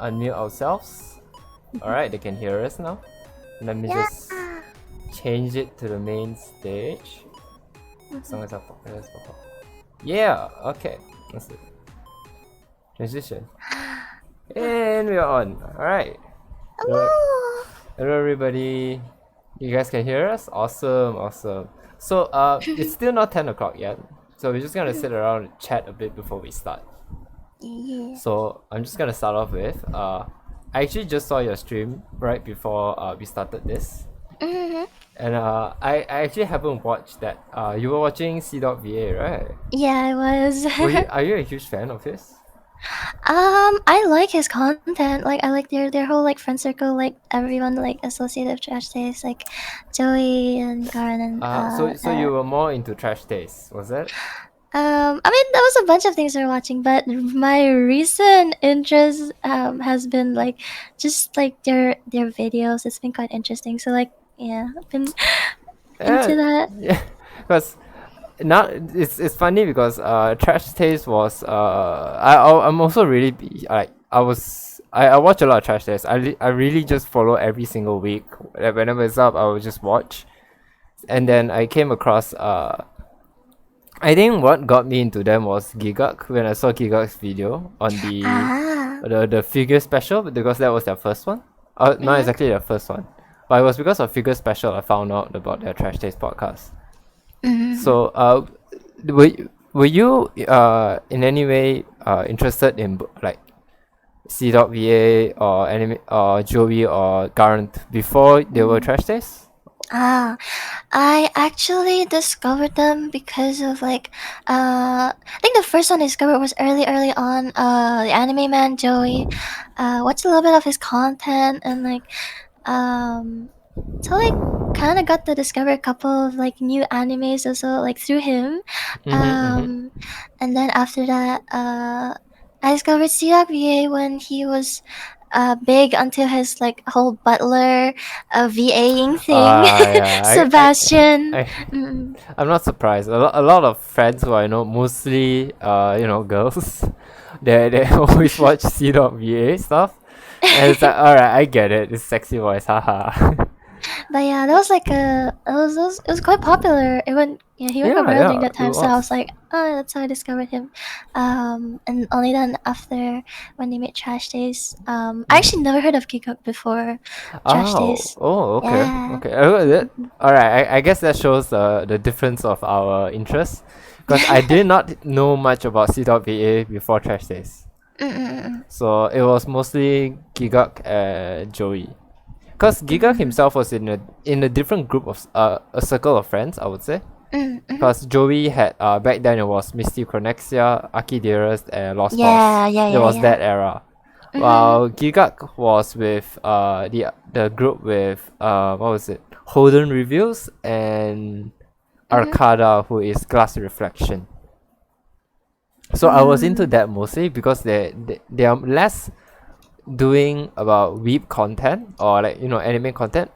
unmute ourselves. Alright, they can hear us now. Let me just change it to the main stage. Yeah, okay. That's it. Transition. And we're on. Alright. Hello. Hello everybody. You guys can hear us? Awesome. So it's still not 10 o'clock yet. So we're just gonna sit around and chat a bit before we start. Yeah. So I'm just gonna start off with I actually just saw your stream right before we started this. And I actually haven't watched that. You were watching C.VA, right? Yeah, I was. Are you a huge fan of his? I like his content. Like, I like their whole like friend circle. Like everyone like associated with Trash Taste, like Joey and Karen and So you were more into Trash Taste, was it? I mean, there was a bunch of things we were watching, but my recent interest has been like just like their videos. It's been quite interesting. So like, yeah, I've been into that. Yeah, because now it's funny because Trash Taste was I'm also really I watch a lot of Trash Taste. I really just follow every single week. Whenever it's up, I will just watch. And then I came across I think what got me into them was Gigak when I saw Gigak's video on the figure special because that was their first one. Not exactly their first one, but it was because of figure special I found out about their Trash Taste podcast. So were you in any way interested in like C.VA or anime or Joey or Garant before they were Trash Taste? I actually discovered them because of like I think the first one I discovered was early on the anime man Joey. Watched a little bit of his content and like so like kind of got to discover a couple of like new animes also like through him. And then after that I discovered CWA when he was big until his like whole butler VAing thing. Yeah, Sebastian. I'm not surprised. A lot of friends who I know, mostly girls, they always watch C.VA stuff, and it's like, alright, I get it. It's sexy voice, haha. But yeah, that was like it was quite popular. He went viral during that time, so I was like, oh, that's how I discovered him. And only then after when they made Trash Days, I actually never heard of Kikok before Trash Days. Okay, Yeah. okay. Alright, I guess that shows the difference of our interests. Because I did not know much about C.VA before Trash Days. So it was mostly Gigak and Joey. Because Gigak himself was in a different group of a circle of friends, I would say. Because Joey had back then it was Misty Chronexia, Akideras, and Lost Boss. It was that era. While Gigak was with the group with what was it? Holden Reviews and Arcada, who is Glass Reflection. So I was into that mostly because they are less doing about weeb content or like anime content.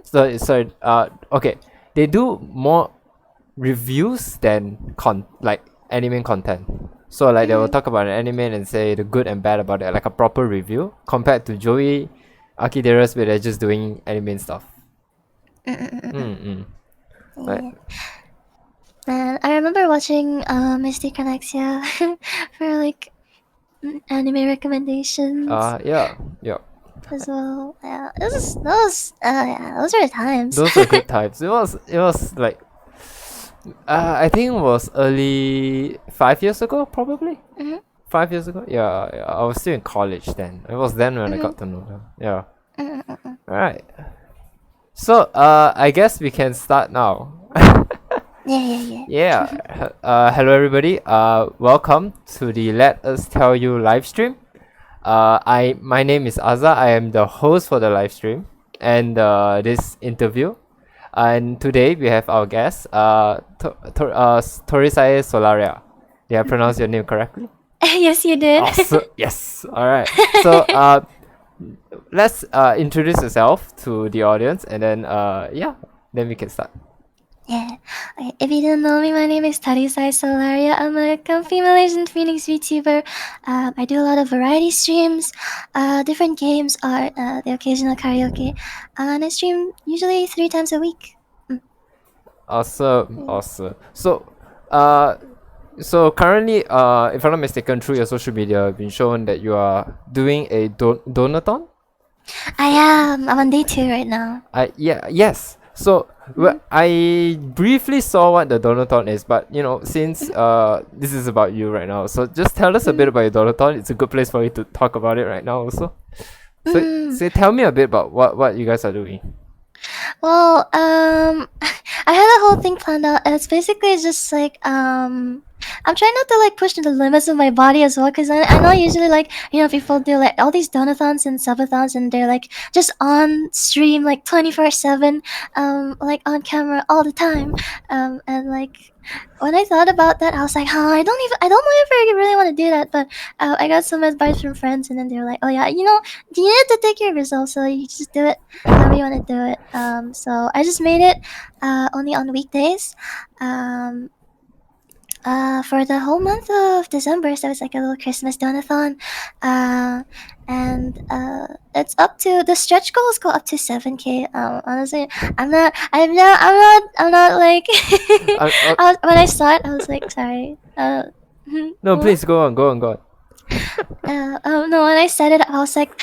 So okay, they do more reviews than like anime content. So like they will talk about an anime and say the good and bad about it, like a proper review, compared to Joey Akideras where they're just doing anime stuff. Right. I remember watching Misty Connexia for like anime recommendations. Yeah. As well. Yeah. Those were times. Those were good times. It was like I think it was early 5 years ago, probably. 5 years ago. Yeah, I was still in college then. It was then when I got to know them. Yeah. Alright. So I guess we can start now. Yeah. Hello everybody. Welcome to the Let Us Tell You live stream. My name is Azza. I am the host for the live stream and this interview. And today we have our guest, Torisae Solaria. Did I pronounce your name correctly? Yes, you did. Yes. All right. So let's introduce yourself to the audience, and then then we can start. Yeah. Okay, if you don't know me, my name is Torisae Solaria. I'm a comfy Malaysian Phoenix VTuber. I do a lot of variety streams, different games, art, the occasional karaoke, and I stream usually 3 times a week. Mm. Awesome, awesome. Uh, so currently, if I'm not mistaken, through your social media, you've been shown that you are doing a donathon. I am. I'm on day 2 right now. Yes. So Mhm. I briefly saw what the donathon is, but since this is about you right now, so just tell us a bit Mm. about your donathon. It's a good place for you to talk about it right now, also. So Mm. so tell me a bit about what you guys are doing. Well, I had a whole thing planned out. And it's basically just like I'm trying not to like push the limits of my body as well, because I know usually like people do like all these donathons and subathons, and they're like just on stream like 24/7, like on camera all the time, and like when I thought about that, I was like, huh, I don't know if I really want to do that, but I got some advice from friends, and then they were like, oh yeah, you need to take care of yourself, so you just do it however you want to do it. So I just made it only on weekdays. Um, for the whole month of December, so it's like a little Christmas donathon. And it's up to the stretch goals go up to 7K. Honestly, I'm not like Uh, uh, when I saw it, I was like, sorry. no, What? please go on, go on, go on. Oh no, when I said it, I was like,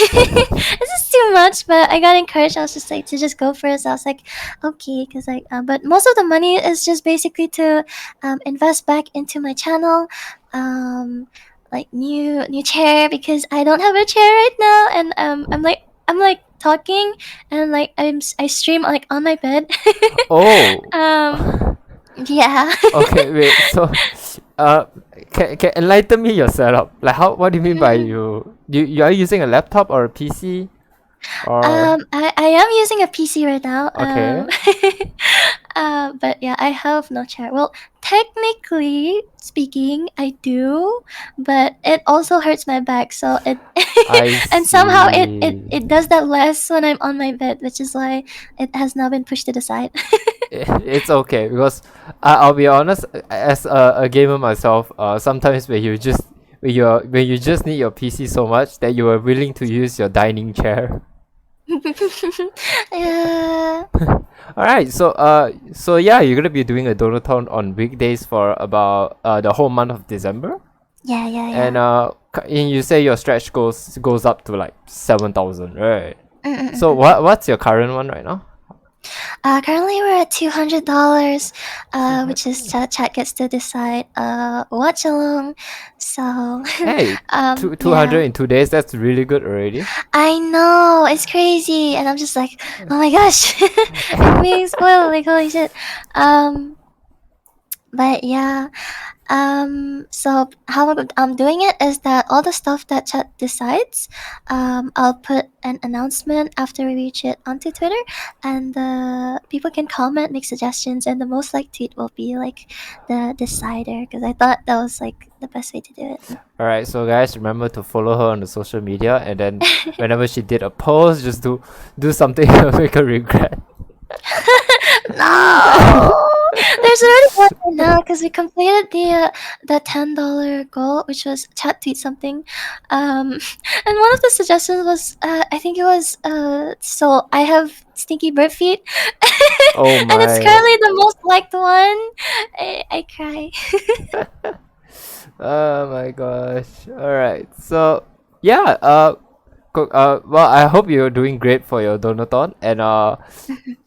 this is too much. But I got encouraged. I was just like to just go for it. So I was like, okay, because like, but most of the money is just basically to invest back into my channel, um, like new chair because I don't have a chair right now, and I'm like talking and like I stream like on my bed. Oh. um, yeah. Okay, wait. So, uh, can enlighten me your setup? Like, what do you mean by you are using a laptop or a PC or I am using a PC right now. okay? But yeah, I have no chair. Well, technically speaking, I do, but it also hurts my back. So it I and somehow it, it see. it does that less when I'm on my bed, which is why it has now been pushed to the side. It's okay because I'll be honest. As a gamer myself, sometimes when you just need your PC so much that you are willing to use your dining chair. Yeah. All right, so yeah, you're gonna be doing a donathon on weekdays for about the whole month of December, Yeah, yeah, and yeah. and you say your stretch goes up to like 7,000, right? Mm, mm, So mm. what's your current one right now? Currently we're at $200, $200. which is chat gets to decide watch along. So, Hey, two yeah, hundred in 2 days. That's really good already. I know it's crazy, and I'm just like, oh my gosh, I'm being spoiled. Like holy shit. Um, but yeah, so how I'm doing it is that all the stuff that chat decides, I'll put an announcement after we reach it onto Twitter, and people can comment, make suggestions, and the most liked tweet will be like the decider. Because I thought that was like the best way to do it. All right, so guys, remember to follow her on the social media, and then whenever she did a post, just do something to make her regret. No, there's already one right now because we completed the $10 goal, which was chat tweet something, and one of the suggestions was I think it was so I have stinky bird feet, Oh and it's my. currently the most liked one. I cry. Oh my gosh. All right. So yeah. Well, I hope you're doing great for your donathon, and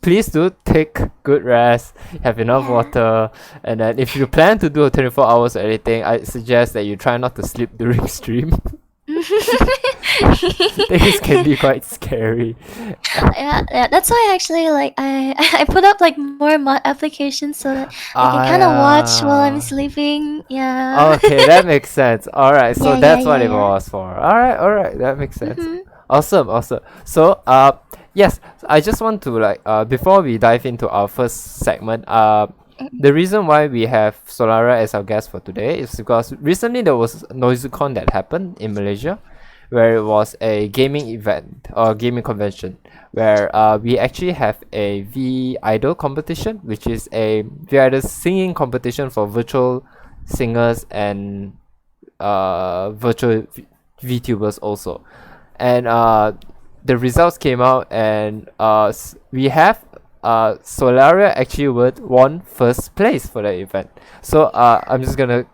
please do take good rest, have enough Yeah. water, and then if you plan to do a 24 hours or anything, I suggest that you try not to sleep during stream. Things can be quite scary. Yeah, that's why actually like I put up like more mod applications so that they can Ah, kind of watch while I'm yeah. sleeping. Yeah. Okay, that makes sense. All right, so Yeah, yeah, that's what yeah, it yeah. was for. All right, that makes sense. Mhm. Awesome, awesome. So, yes, I just want to like, before we dive into our first segment, the reason why we have Solara as our guest for today is because recently there was NoisuCon that happened in Malaysia, where it was a gaming event or gaming convention where we actually have a V Idol competition, which is a V Idol singing competition for virtual singers and virtual VTubers also. And the results came out, and we have Solaria actually won first place for the event. So I'm just gonna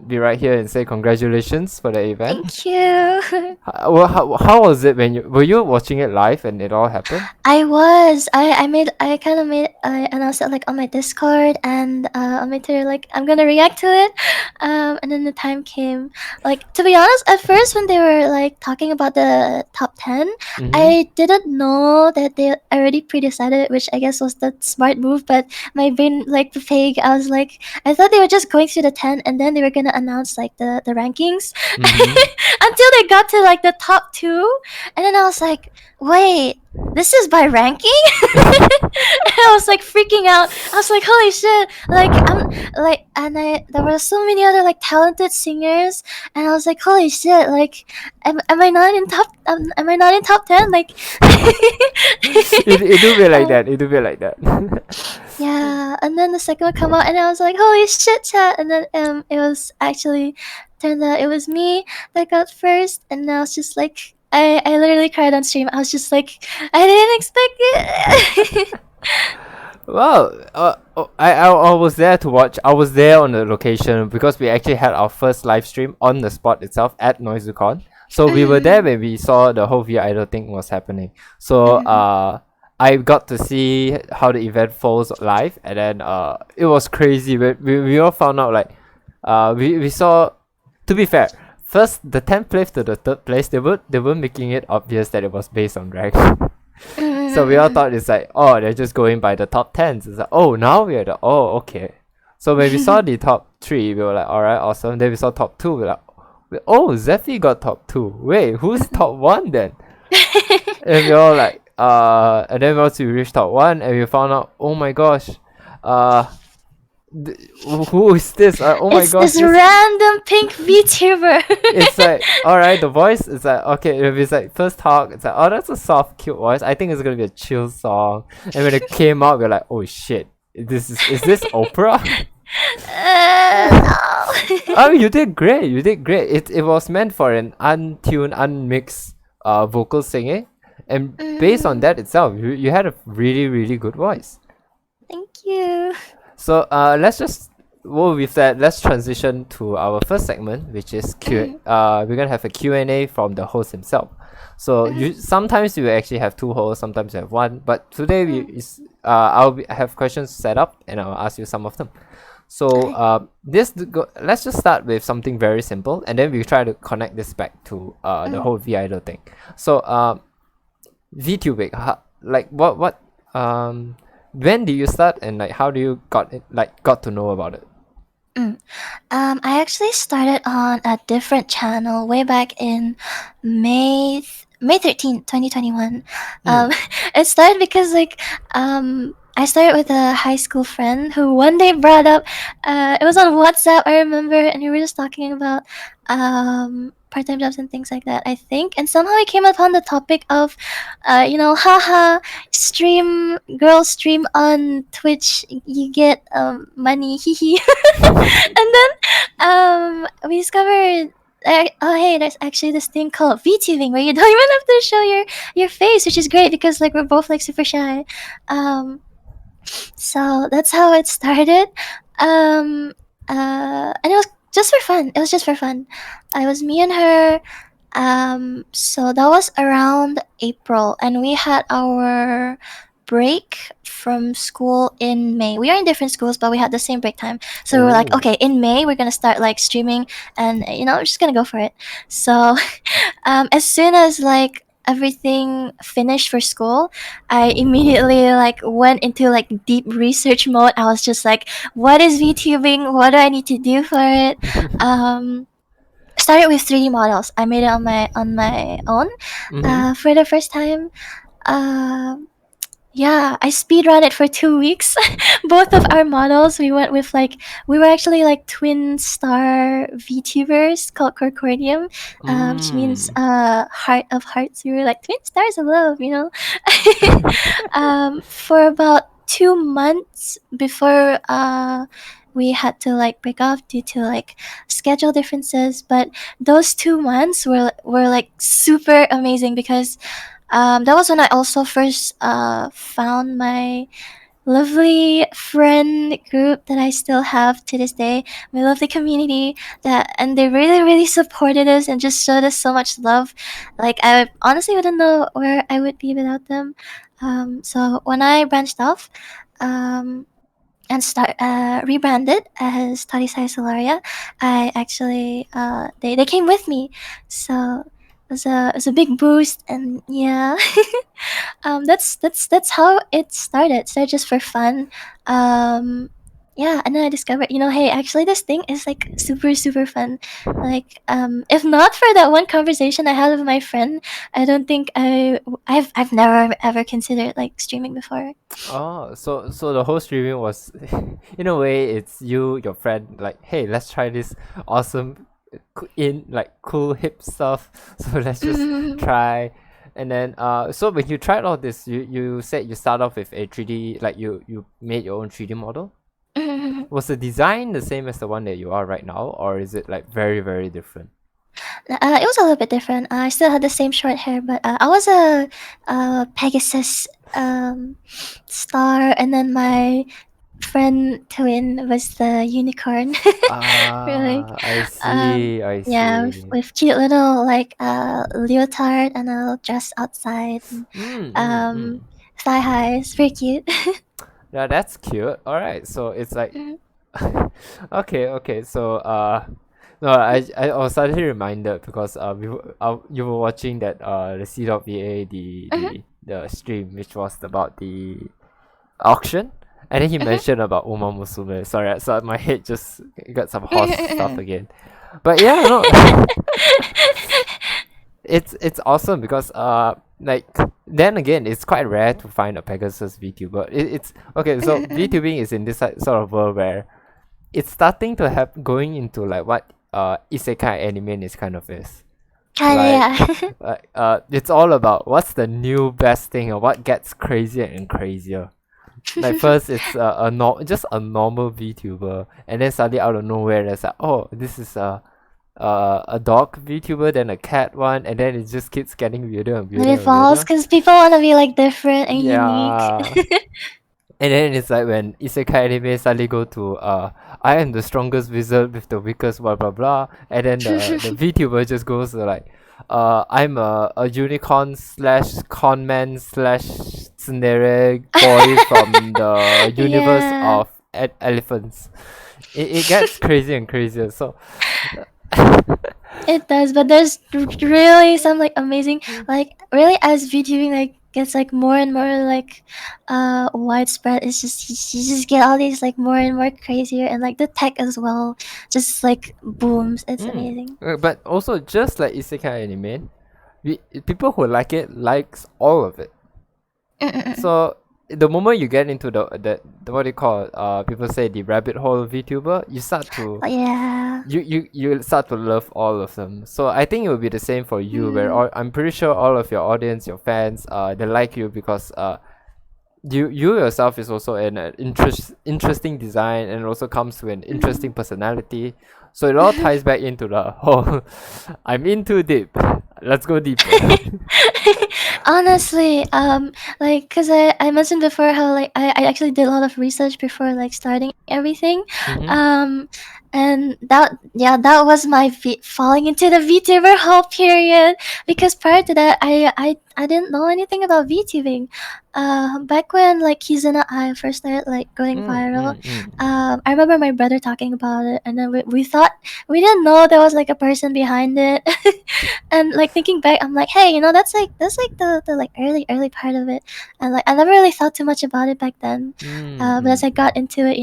be right here and say congratulations for the event. Thank you. How was it when were you watching it live and it all happened? I was. I kind of made. I announced it like on my Discord and on my Twitter. Like I'm gonna react to it. And then the time came. Like to be honest, at first when they were like talking about the top 10, I didn't know that they already pre-decided it, which I guess was the smart move. But my brain like the pig. I was like, I thought they were just going through the 10 and then they were gonna announce like the rankings until they got to like the top 2, and then I was like, wait, this is by ranking? And I was like freaking out. I was like, holy shit! Like I'm like, and there were so many other like talented singers, and I was like, holy shit! Like, am I not in top? Am I not in top 10? Like, It do be like that. It do be like that. yeah. And then the second one come out, and I was like, holy shit, chat! And then it was actually turned out it was me that got first, and I was just like, I literally cried on stream. I was just like, I didn't expect it. Well, I was there to watch. I was there on the location because we actually had our first live stream on the spot itself at NoisuCon. So we were there when we saw the whole V Idol thing was happening. So I got to see how the event falls live, and then it was crazy. We all found out like we saw. To be fair, first the 10th place to the 3rd place, they weren't making it obvious that it was based on rank. So we all thought it's like, oh, they're just going by the top 10s. It's like, oh, now we're the, oh, okay. So when we saw the top 3, we were like, alright, awesome. Then we saw top 2, we're like, oh, Zephy got top 2. Wait, who's top 1 then? And we all like, and then once we reached top 1, and we found out, oh my gosh, who is this? Oh my It's gosh, this random pink VTuber. it's like, alright, the voice is like, okay, if it's like first talk, it's like, oh, that's a soft, cute voice. I think it's gonna be a chill song. And when it came out, we're like, oh shit, is this opera? No. Oh, you did great. You did great. It was meant for an untuned, unmixed vocal singing, and based on that itself, you had a really, really good voice. Thank you. So let's just, well, with that, let's transition to our first segment, which is Q. We're gonna have a Q&A from the host himself. So sometimes we will actually have 2 hosts, sometimes we have 1, but today have questions set up, and I'll ask you some of them. So let's just start with something very simple, and then we try to connect this back to the whole V Idol thing. So VTubing, like what when did you start, and like how do you got to know about it? I actually started on a different channel way back in May 13th, 2021. It started because like I started with a high school friend who one day brought up it was on WhatsApp, I remember, and we were just talking about part-time jobs and things like that, I think. And somehow we came upon the topic of haha, girls stream on Twitch, you get money, hee. And then we discovered oh hey, there's actually this thing called VTubing where you don't even have to show your face, which is great because like we're both like super shy. So that's how it started. And it was just for fun. It was just for fun. It was me and her. So that was around April, and we had our break from school in May. We are in different schools, but we had the same break time. So we were like, okay, in May we're gonna start like streaming, and we're just gonna go for it. So, as soon as like everything finished for school, I immediately like went into like deep research mode. I was just like, what is VTubing? What do I need to do for it? Started with 3D models. I made it on my own for the first time. Yeah, I speed ran it for 2 weeks. Both of our models, we went with like we were actually like twin star VTubers called Corcordium, which means Mm. heart of hearts. We were like twin stars of love, you know. For about 2 months before we had to like break off due to like schedule differences, but those 2 months were like super amazing because that was when I also first found my lovely friend group that I still have to this day, my lovely community that and they really really supported us and just showed us so much love. Like I honestly wouldn't know where I would be without them. So when I branched off, um, and start rebranded as Torisae Solaria, I actually they came with me, so it was a big boost and yeah. That's how it started. So just for fun. Um, yeah, and then I discovered, hey, actually this thing is like super super fun. Like, if not for that one conversation I had with my friend, I don't think I've never ever considered like streaming before. Oh, so the whole streaming was, in a way, it's you, your friend, like, hey, let's try this awesome, cool hip stuff. So let's just try, and then so when you tried all this, you said you start off with a 3D, like you made your own 3D model. Was the design the same as the one that you are right now, or is it like very very different? It was a little bit different. I still had the same short hair, but I was a Pegasus star, and then my friend twin was the unicorn. Really, Ah, I see, I yeah, with, see. with cute little like leotard and a little dress outside, and Mm, mm, um, mm. thigh highs, very cute. Yeah, that's cute. All right, so it's like, Mhm, okay, okay. So no, I was suddenly reminded because you were watching that the C.VA mhm, the stream which was about the auction, and then he mhm, mentioned about Uma Musume. Sorry, so my head just got some horse stuff mhm. again. But yeah, no, it's awesome because like then again it's quite rare to find a Pegasus VTuber. It's okay. So VTubing is in this sort of world where it's starting to have going into like what isekai anime is kind of is. Kinda, Like yeah. it's all about what's the new best thing or what gets crazier and crazier. Like first it's just a normal VTuber, and then suddenly out of nowhere there's like, oh, this is a dog VTuber, then a cat one, and then it just keeps getting weirder and It weirder and evolves weirder. because people want to be like different and unique. Yeah. And then it's like when isekai anime suddenly go to I am the strongest wizard with the weakest blah blah blah, and then the VTuber just goes to like I'm a unicorn slash conman slash tsundere boy from the universe Yeah, of elephants. It gets crazier and crazier. So it does. But there's really some like amazing, like really as VTubing like gets like more and more like widespread. It's just you just get all these like more and more crazier, and like the tech as well just like booms. It's amazing. But also just like isekai anime, people who like it likes all of it. Mm-mm-mm. So the moment you get into the what do you call it? People say the rabbit hole VTuber, you start to Yeah. you start to love all of them. So I think it will be the same for you. Mm. I'm pretty sure all of your audience, your fans, they like you because you yourself is also an interesting design and also comes with an interesting personality. So it all ties back into the whole. I'm in too deep. Let's go deeper. Honestly, like, cause I mentioned before how like I actually did a lot of research before like starting everything, Mm-hmm. um, and that was my falling into the VTuber hole period because prior to that I didn't know anything about VTubing. Back when like Kizuna I first started like going Mm, viral, mm, mm. I remember my brother talking about it, and then we thought we didn't know there was like a person behind it. And like thinking back, I'm like, hey, that's like the like early part of it, and like I never really thought too much about it back then. Mm, But as mm. I got into it,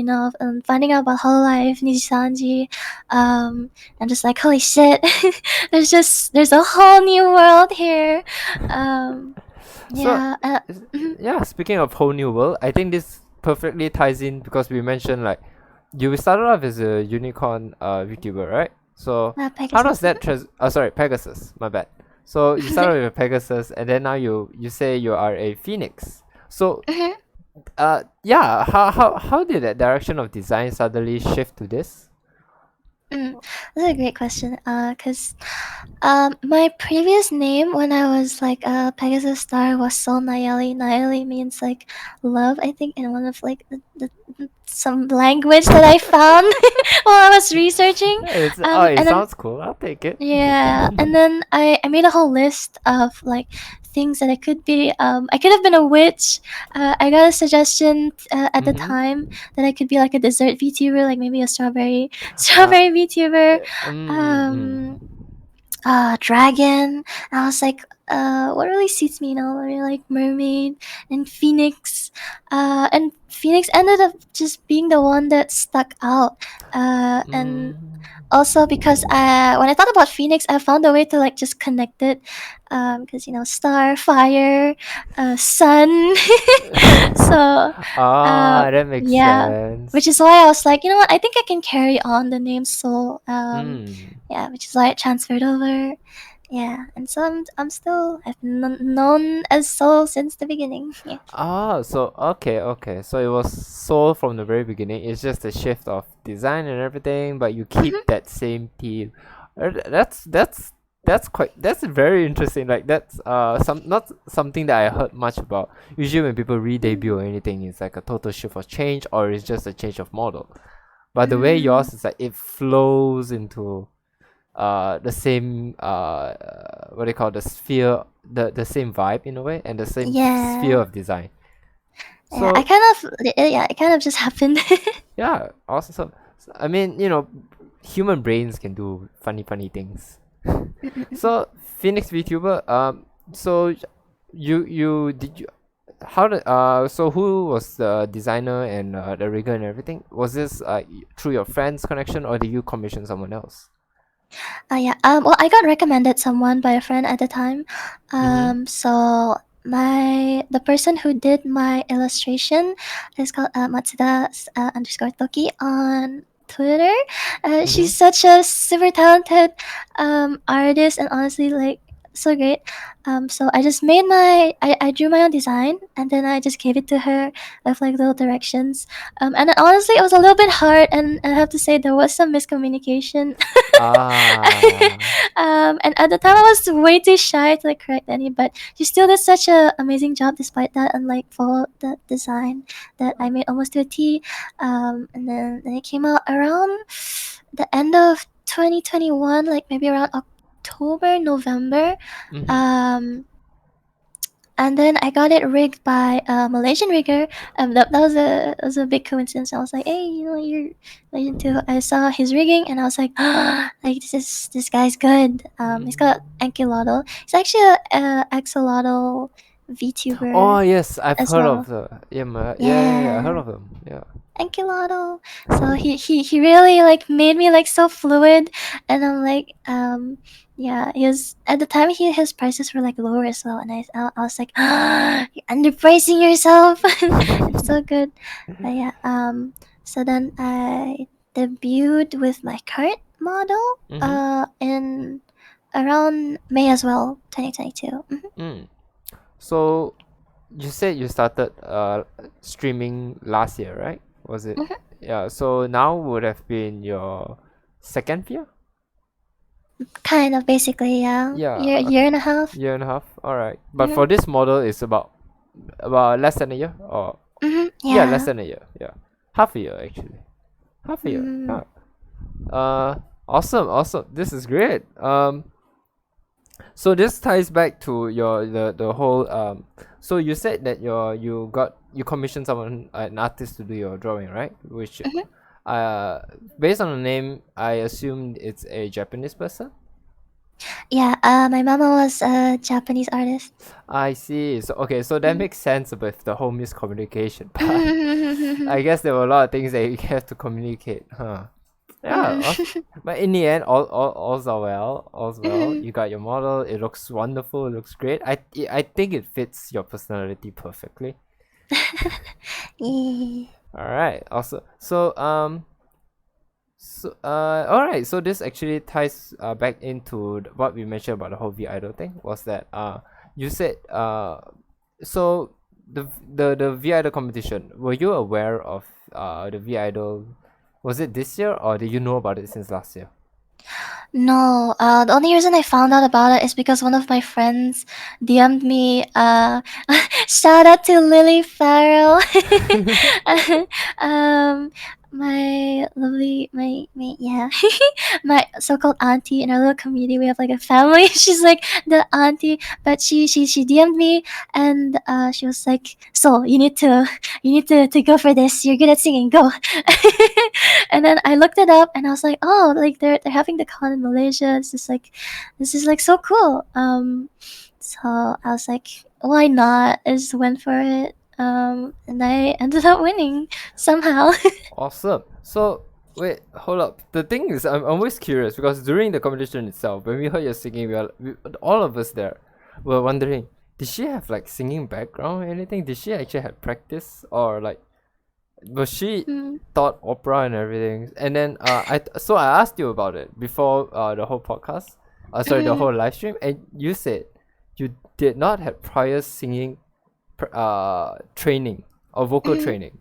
finding out about Hololive, Nijisanji, I'm just like, holy shit, there's a whole new world here. Um, So, Yeah. yeah, speaking of whole new world, I think this perfectly ties in because we mentioned like you started off as a unicorn VTuber, right? So how does Pegasus. that sorry, Pegasus, my bad. So you started with a Pegasus and then now you say you are a Phoenix. So yeah, how did that direction of design suddenly shift to this? That's a great question. Cause my previous name when I was like a Pegasus Star was Sol Nayeli. Nayeli means like love, I think, in one of like some language that I found while I was researching. It And then sounds cool. I'll take it. yeah, and then I made a whole list of like things that I could be. I could have been a witch. I got a suggestion at the Mm-hmm. time that I could be like a dessert VTuber, like maybe a strawberry Uh, strawberry VTuber. mm. Dragon. And I was like, what really suits me now? Maybe like mermaid and phoenix. And phoenix ended up just being the one that stuck out. And Mm. also because when I thought about phoenix, I found a way to like just connect it. Because star, fire, sun. So, uh, That makes yeah. sense. Which is why I was like, you know what? I think I can carry on the name Soul. Mm. Yeah, which is why it transferred over. Yeah, and so I'm still I've known as Soul since the beginning. Yeah. So okay. So it was sold from the very beginning. It's just a shift of design and everything, but you keep Mhm. that same theme. That's very interesting. Like that's not something that I heard much about. Usually when people re-debut or anything, it's like a total shift of change or it's just a change of model. But the way Mm, yours is like it flows into the same what do you call the sphere, the same vibe in a way and the same sphere yeah. of design. Yeah, So it kind of just happened. yeah, awesome. I mean, human brains can do funny things. So Phoenix VTuber, so you did you how did so who was the designer and the rigger and everything? Was this through your friend's connection or did you commission someone else? Yeah. Well, I got recommended someone by a friend at the time. Mm-hmm. So the person who did my illustration is called Matsuda underscore Toki on Twitter. Mm-hmm. She's such a super talented artist and honestly like so great. So I just I drew my own design and then I just gave it to her with like little directions. And then honestly, it was a little bit hard, and I have to say there was some miscommunication. Ah. And at the time I was way too shy to like correct any, but she still did such a amazing job despite that, and like followed the design that I made almost to a T. And then it came out around the end of 2021, like maybe around October, November. Mm-hmm. Um, and then I got it rigged by a Malaysian rigger. That was a big coincidence. I was like, hey, you're Malaysian too. I saw his rigging and I was like, like this guy's good. He's got Ankylotl. He's actually a axolotl Oh VTuber yes, I've as heard of well. the yeah, I heard Yeah, of them. Yeah. Ankylotl. So he really like made me like so fluid, and I'm like yeah, he was at the time his prices were like lower as well, and I was like, you're underpricing yourself. It's so good. But yeah, so then I debuted with my current model Mm-hmm. in around May as well, 2022. Mm. So you said you started streaming last year, right? Was it? Mhm. Yeah. So now would have been your second year? Kind of basically, yeah, Yeah. year Okay. and a half. Year and a half. All right. But Mhm. for this model, it's about less than a year, or Mhm. yeah, less Yeah. than a year. Yeah, half a year actually. Half a year. Mm. Huh. Awesome. This is great. So this ties back to the whole So you said that you commissioned someone an artist to do your drawing, right? Which Mhm. uh based on the name, I assumed it's a Japanese person. Yeah, my mama was a Japanese artist. I see. So okay, so that Mhm. makes sense with the whole miscommunication part. I guess there were a lot of things that you have to communicate, huh? Yeah, but in the end, all's are well. All's well. Mhm. You got your model. It looks wonderful. It looks great. I think it fits your personality perfectly. Yeah. All right. Also, all right. So this actually ties back into what we mentioned about the whole V idol thing. Was that you said so the V idol competition. Were you aware of the V idol? Was it this year or did you know about it since last year? No, the only reason I found out about it is because one of my friends DM'd me. Shout out to Lily Farrell. um, my lovely, my yeah, my so-called auntie in our little community. We have like a family. She's like the auntie, but she DM'd me and she was like, "So you need to go for this. You're good at singing. Go." And then I looked it up and I was like, oh, like they're having the con in Malaysia. This is like so cool. So I was like, why not? I just went for it. And I ended up winning somehow. Awesome. So wait, hold up. The thing is, I'm always curious because during the competition itself, when we heard you singing, all of us there were wondering, did she have like singing background or anything? Did she actually have practice or like was she Mm, taught opera and everything? And then so I asked you about it before the whole podcast. Sorry, the mhm, whole live stream, and you said you did not have prior singing training or vocal mhm, training.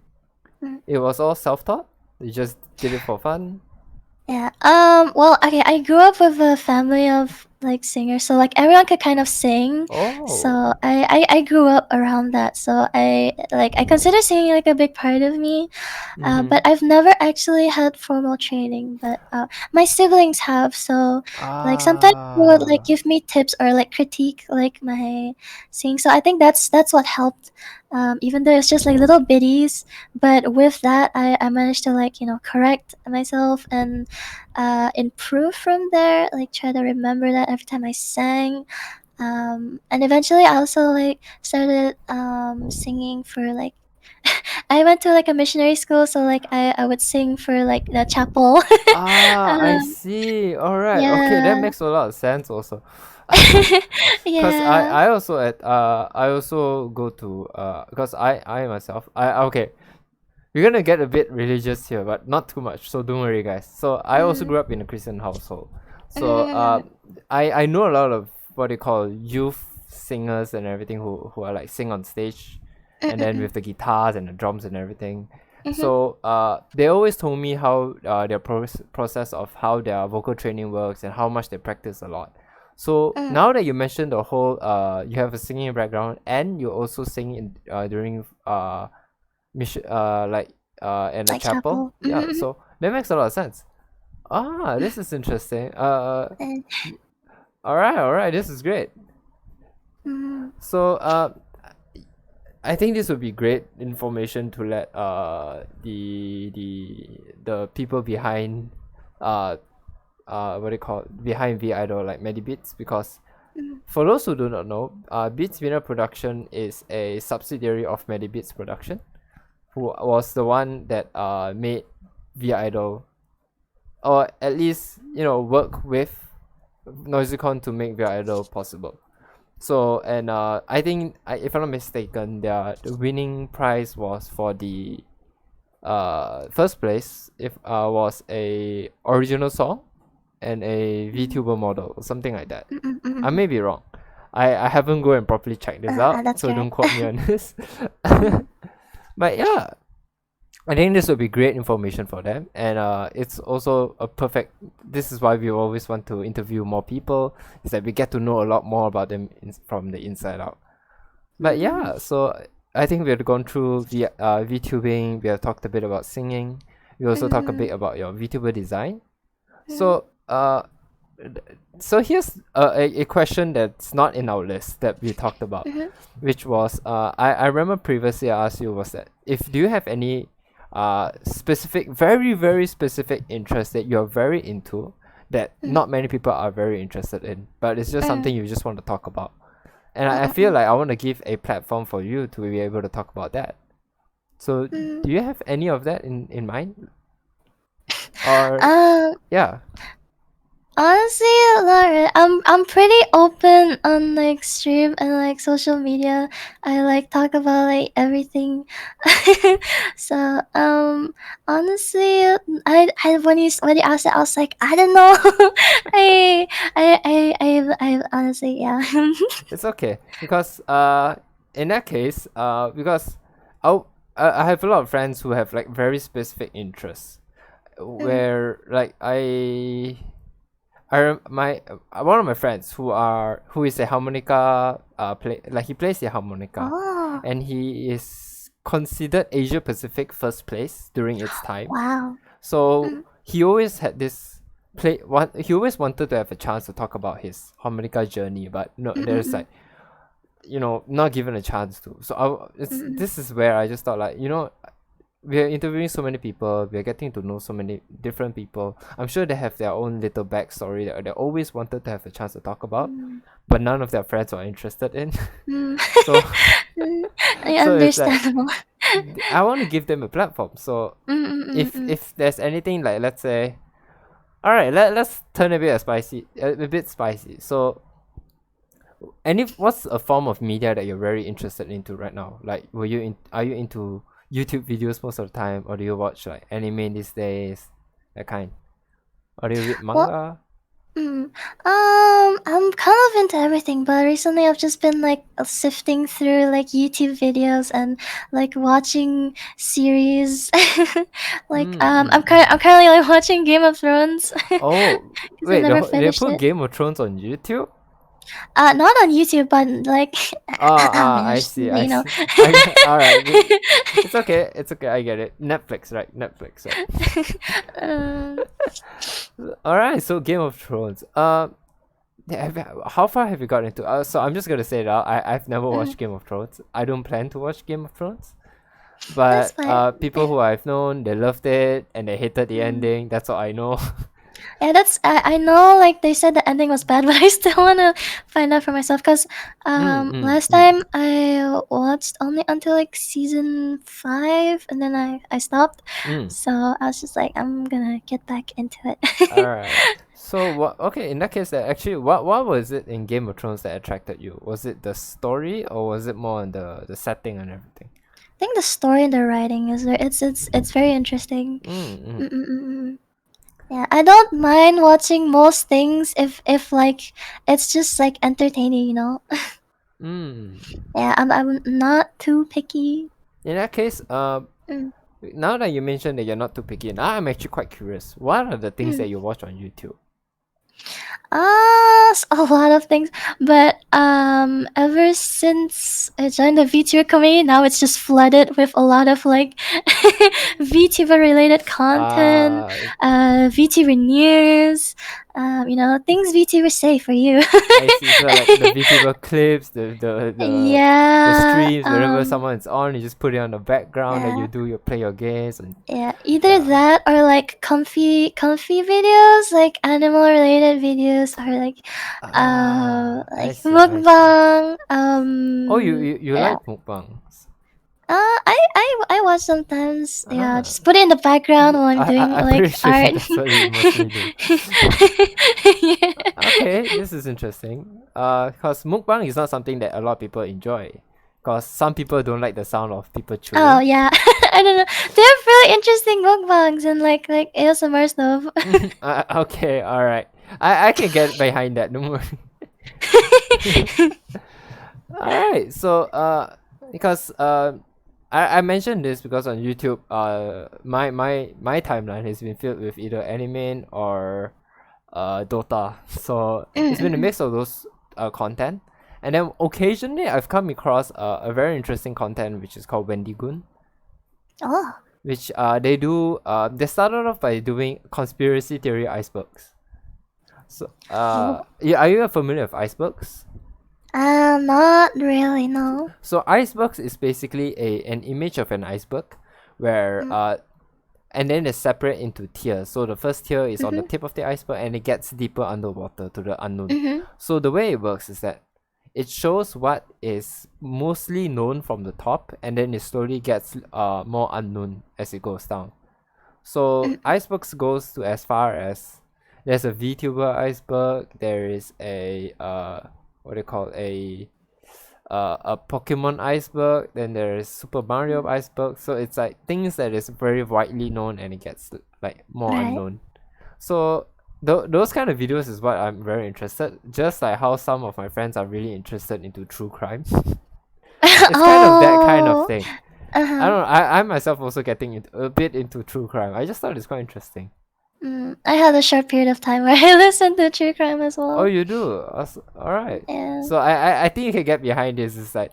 mm. It was all self-taught. You just did it for fun. Yeah. Well, okay. I grew up with a family of like singers, so like everyone could kind of sing. So Oh. I grew up around that. So I consider singing like a big part of me. Mm-hmm. But I've never actually had formal training. But my siblings have. So like sometimes they would like Ah. give me tips or like critique like my singing. So I think that's what helped. Even though it's just like little biddies, but with that I managed to like correct myself and improve from there. Like try to remember that every time I sang. And eventually I also like started singing for like I went to like a missionary school, so like I would sing for like the chapel. Ah, I um, see. All right. Okay, that yeah. makes a lot of sense also. Cause Yeah. I also go to because I myself I okay, we're gonna get a bit religious here, but not too much, so don't worry guys. So I also Mm, grew up in a Christian household. So mm, I know a lot of what they call youth singers and everything who are like sing on stage and then mm, with the guitars and the drums and everything. mhm, So they always told me how their process of how their vocal training works and how much they practice a lot. So mm. now that you mentioned the whole you have a singing background and you also sing in during mission in a Like chapel. chapel. Yeah, so that makes a lot of sense. Ah, this is interesting. And, all right, this is great. mm, So I think this would be great information to let the people behind uh what do you call it? Behind V Idol like Medibits, because mm, for those who do not know, Beats Winner Production is a subsidiary of Medibits Production, who was the one that made V Idol, or at least work with Noisicon to make V Idol possible. So and I think if I'm not mistaken, the winning prize was for the first place if was a original song and a mm, VTuber model or something like that. I mm. may be wrong. I haven't go and properly check this out, That's so don't correct. quote me on this. Mm, But yeah, I think this would be great information for them, and it's also a perfect. This is why we always want to interview more people. Is that we get to know a lot more about them from the inside out. But mm, yeah, so I think we have gone through VTubing. We have talked a bit about singing. We also talk a mm, bit about your VTuber design. mm, So so here's a question that's not in our list that we talked about, mhm, which was I remember previously I asked you was that if do you have any specific very specific interest that you're very into that mm, not many people are very interested in, but it's just mm, something you just want to talk about. And I feel mm, like I want to give a platform for you to be able to talk about that. So mm. do you have any of that in mind? Or Um, yeah. Honestly, Laura, I'm pretty open on like stream and like social media. I like talk about like everything. So honestly, I when you asked it, I was like, I don't know. I honestly, yeah. It's okay because in that case because I I have a lot of friends who have like very specific interests Mm. where like my one of my friends who is a harmonica play, like he plays the harmonica, Oh, and he is considered Asia Pacific first place during its time. wow. So Mm, he always had this he always wanted to have a chance to talk about his harmonica journey, but no, mm, there's mm, like, not given a chance to. So mm, mm, this is where I just thought like, we're interviewing so many people, we're getting to know so many different people. I'm sure they have their own little backstory that they always wanted to have a chance to talk about, mm, but none of their friends were interested in. mm. So Mm, so it's like understandable. I want to give them a platform. So Mm, mm, mm, mm. if there's anything like, let's say, all right, let's turn a bit spicy. So what's a form of media that you're very interested into right now? Like, are you into YouTube videos most of the time, or do you watch like anime these days, that kind, or do you read Well, manga? mm, I'm kind of into everything, but recently I've just been like sifting through like YouTube videos and like watching series. Like I'm currently like watching Game of Thrones Oh, because I wait, never they finished put it. Game of Thrones on YouTube? Not on YouTube, but like I just, see, you know. all right. It's okay, it's okay. I get it. Netflix, right? Netflix, right? um, All right. So Game of Thrones. How far have you got into? So I'm just gonna say it out. I've never mm, watched Game of Thrones. I don't plan to watch Game of Thrones. that's But fine. people who I've known, they loved it and they hated the Mm. ending. That's all I know. Yeah, I know like they said the ending was bad, but I still wanna find out for myself because mm, mm, last mm. time I watched only until like season 5 and then I stopped. Mm. So I was just like I'm gonna get back into it. All right. So what? Okay, in that case, that actually, what was it in Game of Thrones that attracted you? Was it the story, or was it more on the setting and everything? I think the story and the writing is it's very interesting. Mm, mm, Mm-mm-mm. Yeah, I don't mind watching most things if like it's just like entertaining, you know. mm. Yeah, I'm not too picky. In that case, Mm. now that you mentioned that you're not too picky, now I'm actually quite curious. What are the things Mm. that you watch on YouTube? A lot of things, but ever since I joined the VTuber community, now it's just flooded with a lot of like VTuber related content, Uh, VTuber news, things VTubers say for you. I see. So like the VTuber clips, the Yeah, streams, wherever someone's on, you just put it on the background and yeah. you play your games and Yeah, either yeah. that or like comfy videos, like animal related videos, or I like see, I see. mukbang. Oh, you Yeah. like mukbangs? I watch sometimes. Yeah, Ah, just put it in the background while I'm doing I'm pretty like sure art. that's what you mostly do. Yeah. Okay, this is interesting. Cause mukbang is not something that a lot of people enjoy. Cause some people don't like the sound of people Oh chewing. yeah, I don't know. They have really interesting mukbangs and like ASMR stuff. Okay, all right. I can get behind that. Don't worry. All right. So because I mentioned this because on YouTube my timeline has been filled with either anime or Dota. So it's been a Mm-mm. mix of those content. And then occasionally I've come across a very interesting content which is called Wendigoon, Oh. which they started off by doing conspiracy theory icebergs. So Oh. yeah, are you familiar with icebergs? Not really, no. So icebergs is basically an image of an iceberg where Mm, and then it's separate into tiers. So the first tier is on the mhm, tip of the iceberg and it gets deeper underwater to the unknown. mhm. So the way it works is that it shows what is mostly known from the top and then it slowly gets more unknown as it goes down. So icebergs goes to as far as there's a VTuber iceberg. There is a what do you call a Pokemon iceberg. Then there is Super Mario iceberg. So it's like things that is very widely known and it gets like more Right. unknown. So those kind of videos is what I'm very interested. Just like how some of my friends are really interested into true crime. It's kind of that kind of thing. I don't know. I myself also getting a bit into true crime. I just thought it's quite interesting. I had a short period of time where I listened to true crime as well. Oh, you do? Alright. Yeah. So I think you can get behind this. Is like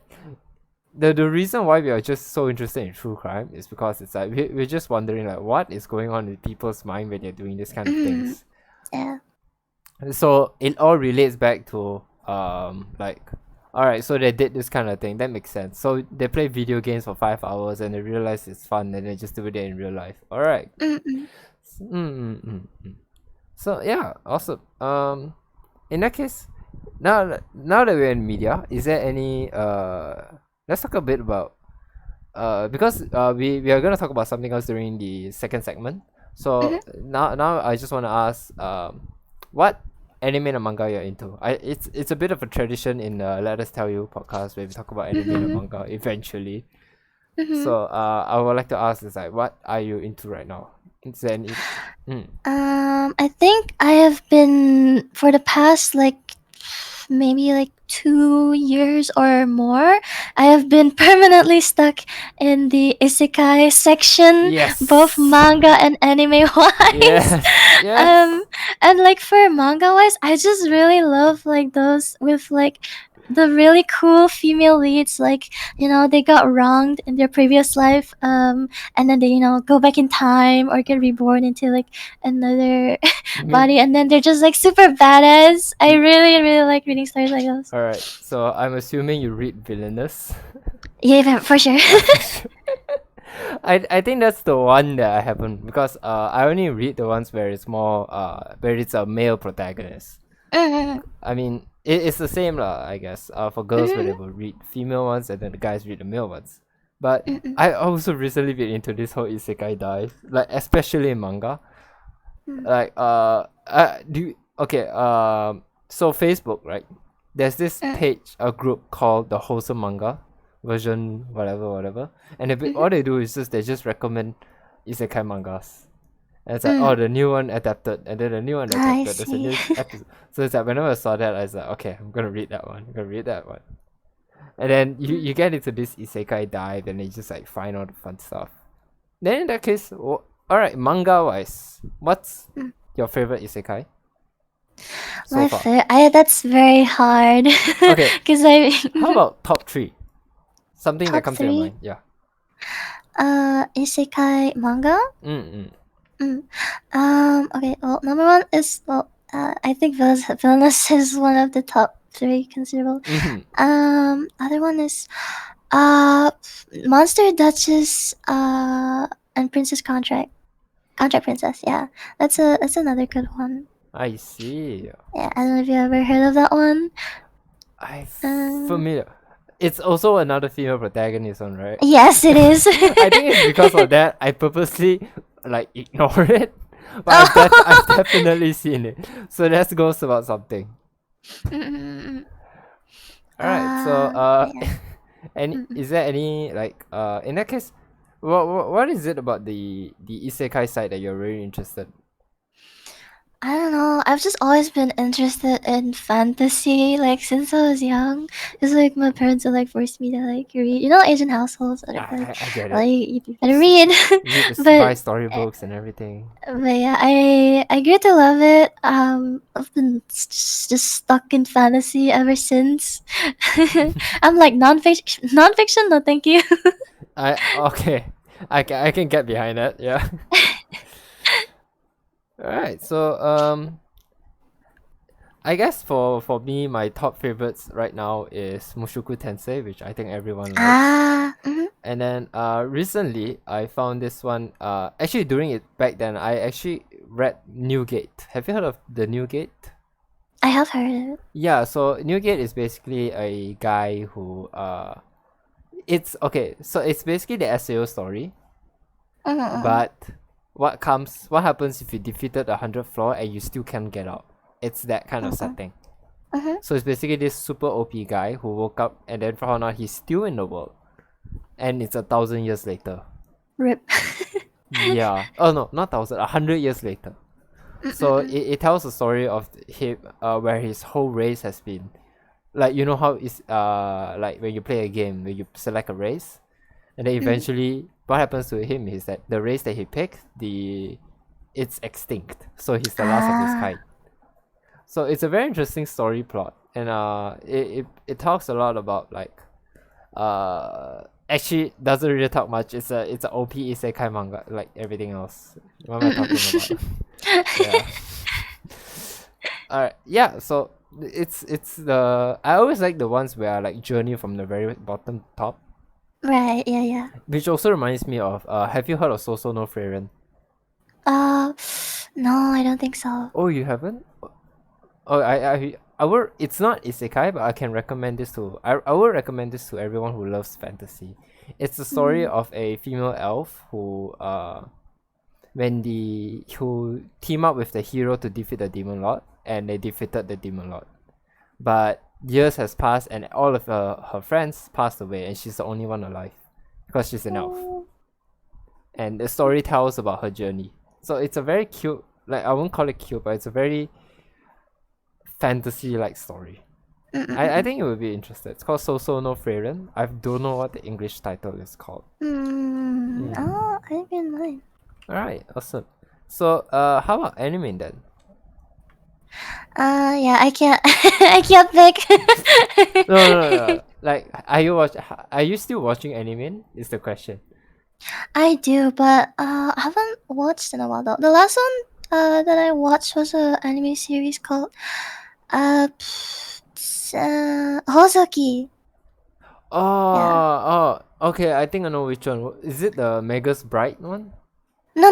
the reason why we are just so interested in true crime is because it's like we're just wondering like what is going on in people's mind when they're doing this kind of things. Yeah. So it all relates back to like alright, so they did this kind of thing. That makes sense. So they play video games for 5 hours and they realize it's fun and they just do it in real life. Alright. So yeah, awesome. In that case, now that we're in media, is there any let's talk a bit about because we are gonna talk about something else during the second segment. So now I just wanna ask what anime and manga you're into. It's a bit of a tradition in Let Us Tell You podcast where we talk about anime and manga eventually. So I would like to ask is like what are you into right now? Is there any I think I have been for the past like maybe like 2 years or more. I have been permanently stuck in the isekai section, Yes. both manga and anime wise. Yes. Yes. And like for manga wise, I just really love like those with like the really cool female leads, like they got wronged in their previous life, and then they go back in time or get reborn into like another body, and then they're just like super badass. I really like reading stories like those. Alright, so I'm assuming you read Villainous. Yeah, for sure. I think that's the one that I haven't because I only read the ones where it's more where it's a male protagonist. I mean it's the same lah, I guess. For girls where they will read female ones and then the guys read the male ones. But I also recently been into this whole isekai dive, like especially in manga. Like so Facebook, right? There's this page, a group called the Wholesome Manga version, whatever, and all they do is they just recommend isekai mangas. And it's like, oh, the new one adapted, and then the new one adapted. There's a new episode. So it's like whenever I saw that, I was like, okay, I'm gonna read that one. And then you get into this isekai dive, and you just like find all the fun stuff. Then in that case, alright, manga wise, what's your favorite isekai? So far? That's very hard. Okay. Because How about top 3? Something that Top comes to your 3? mind. Yeah. Isekai manga. Okay. Well, number 1 is I think Villainous is one of the top 3 considerable. Other one is Monster Duchess and Princess Contract Princess. Yeah, that's another good one. I see. Yeah, I don't know if you ever heard of that one. I'm familiar. It's also another female protagonist one, right? Yes, it is. I think it's because of that I purposely like ignore it. But I've definitely seen it. So that goes about something. Alright, so and is there any like in that case what is it about the isekai side that you're really interested? I don't know. I've just always been interested in fantasy, like since I was young. It's like my parents would like force me to like read. Asian households. Like, I get it. like you better read. Buy storybooks and everything. But yeah, I grew to love it. I've been just stuck in fantasy ever since. I'm like nonfiction. No, thank you. Okay. I can get behind that. Yeah. Alright, so I guess for me my top favorites right now is Mushoku Tensei, which I think everyone likes. And then recently I found this one actually doing it back then I actually read New Gate. Have you heard of the New Gate? I have heard it. Yeah, so New Gate is basically a guy who it's okay, so it's basically the SAO story. But what happens if you defeated the 100th floor and you still can't get out. It's that kind of setting. So it's basically this super OP guy who woke up and then found out he's still in the world, and it's 1,000 years later. Rip. Yeah. Oh no, not 1,000. 100 years later. So it tells a story of him, where his whole race has been, like, you know how it's like when you play a game where you select a race, and then eventually what happens to him is that the race that he picked, it's extinct. So he's the last of his kind. So it's a very interesting story plot, and it talks a lot about like actually doesn't really talk much. It's a OP isekai manga like everything else. What am I talking about? Yeah. Alright, yeah, so it's the I always like the ones where I like journey from the very bottom to top. Right, yeah. Which also reminds me of have you heard of Soso no Frieren? No, I don't think so. Oh, you haven't? Oh, I will. It's not isekai, but I can recommend this to. I will recommend this to everyone who loves fantasy. It's the story of a female elf who who team up with the hero to defeat the demon lord, and they defeated the demon lord. But years has passed, and all of her friends passed away, and she's the only one alive because she's an elf. And the story tells about her journey. So it's a very cute, like, I won't call it cute, but it's a very fantasy-like story. I think you will be interested. It's called Soso no Frieren. I don't know what the English title is called. Oh, I think in mind. Alright, awesome. So, how about anime then? Yeah, I can't. I can't pick. No. Like, are you still watching anime? Is the question. I do, but I haven't watched in a while though. The last one that I watched was an anime series called Hosaki. Oh, okay. I think I know which one. Is it the Megas Bright one? No.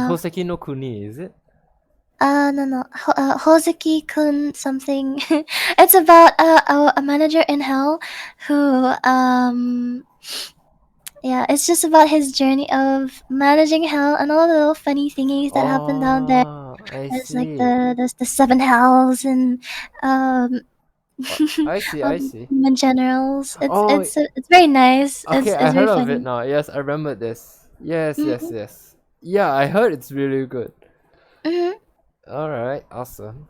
Hoseki no Kuni, is it? No. Hoseki-kun something. It's about a manager in hell who yeah, it's just about his journey of managing hell and all the little funny thingies that happen down there. There's like the seven hells and I see. demon generals. It's very nice. Okay, It's I very heard of funny. it now. Yes, I remember this. Yes. Yeah, I heard it's really good. Alright, awesome.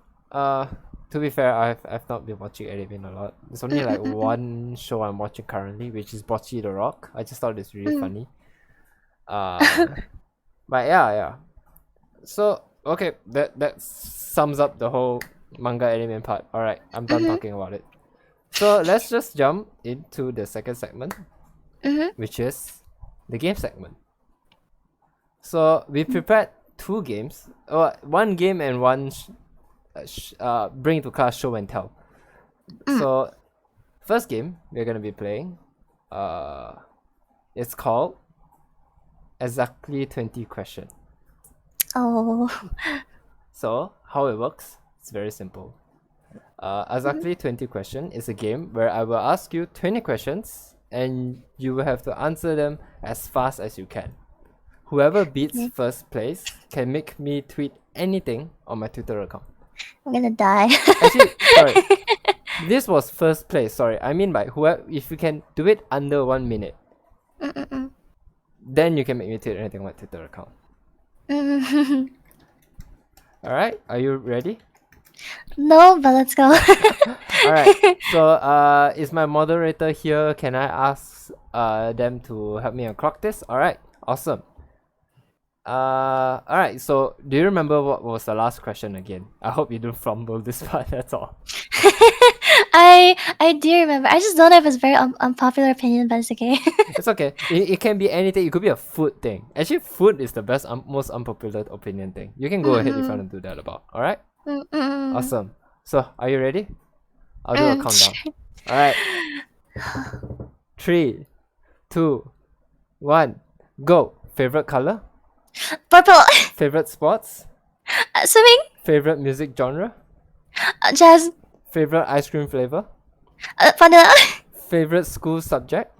To be fair, I've not been watching anime a lot. There's only like one show I'm watching currently, which is Bocce the Rock. I just thought it's really funny. But yeah. So okay, that sums up the whole manga anime part. Alright, I'm done talking about it. So let's just jump into the second segment, which is the game segment. So we prepared two games, one game and one bring to class show and tell. So first game we're gonna be playing, it's called Exactly 20 Question. Oh. So how it works, it's very simple. Exactly 20 Question is a game where I will ask you 20 questions and you will have to answer them as fast as you can. Whoever beats first place can make me tweet anything on my Twitter account. I'm gonna die. Actually, sorry. This was first place. Sorry, I mean by whoever. If you can do it under 1 minute, then you can make me tweet anything on my Twitter account. All right, are you ready? No, but let's go. All right. So, is my moderator here? Can I ask them to help me unclock this? All right. Awesome. Alright, so do you remember what was the last question again? I hope you don't fumble this part, that's all. I do remember. I just don't know if it's very unpopular opinion, but it's okay. It's okay. It can be anything. It could be a food thing. Actually, food is the best, most unpopular opinion thing. You can go ahead if you want to do that about. Alright? Awesome. So, are you ready? I'll do a countdown. Alright. 3, 2, 1, go. Favorite color? Purple. Favorite sports? Swimming. Favorite music genre? Jazz. Favorite ice cream flavor? Vanilla. Favorite school subject?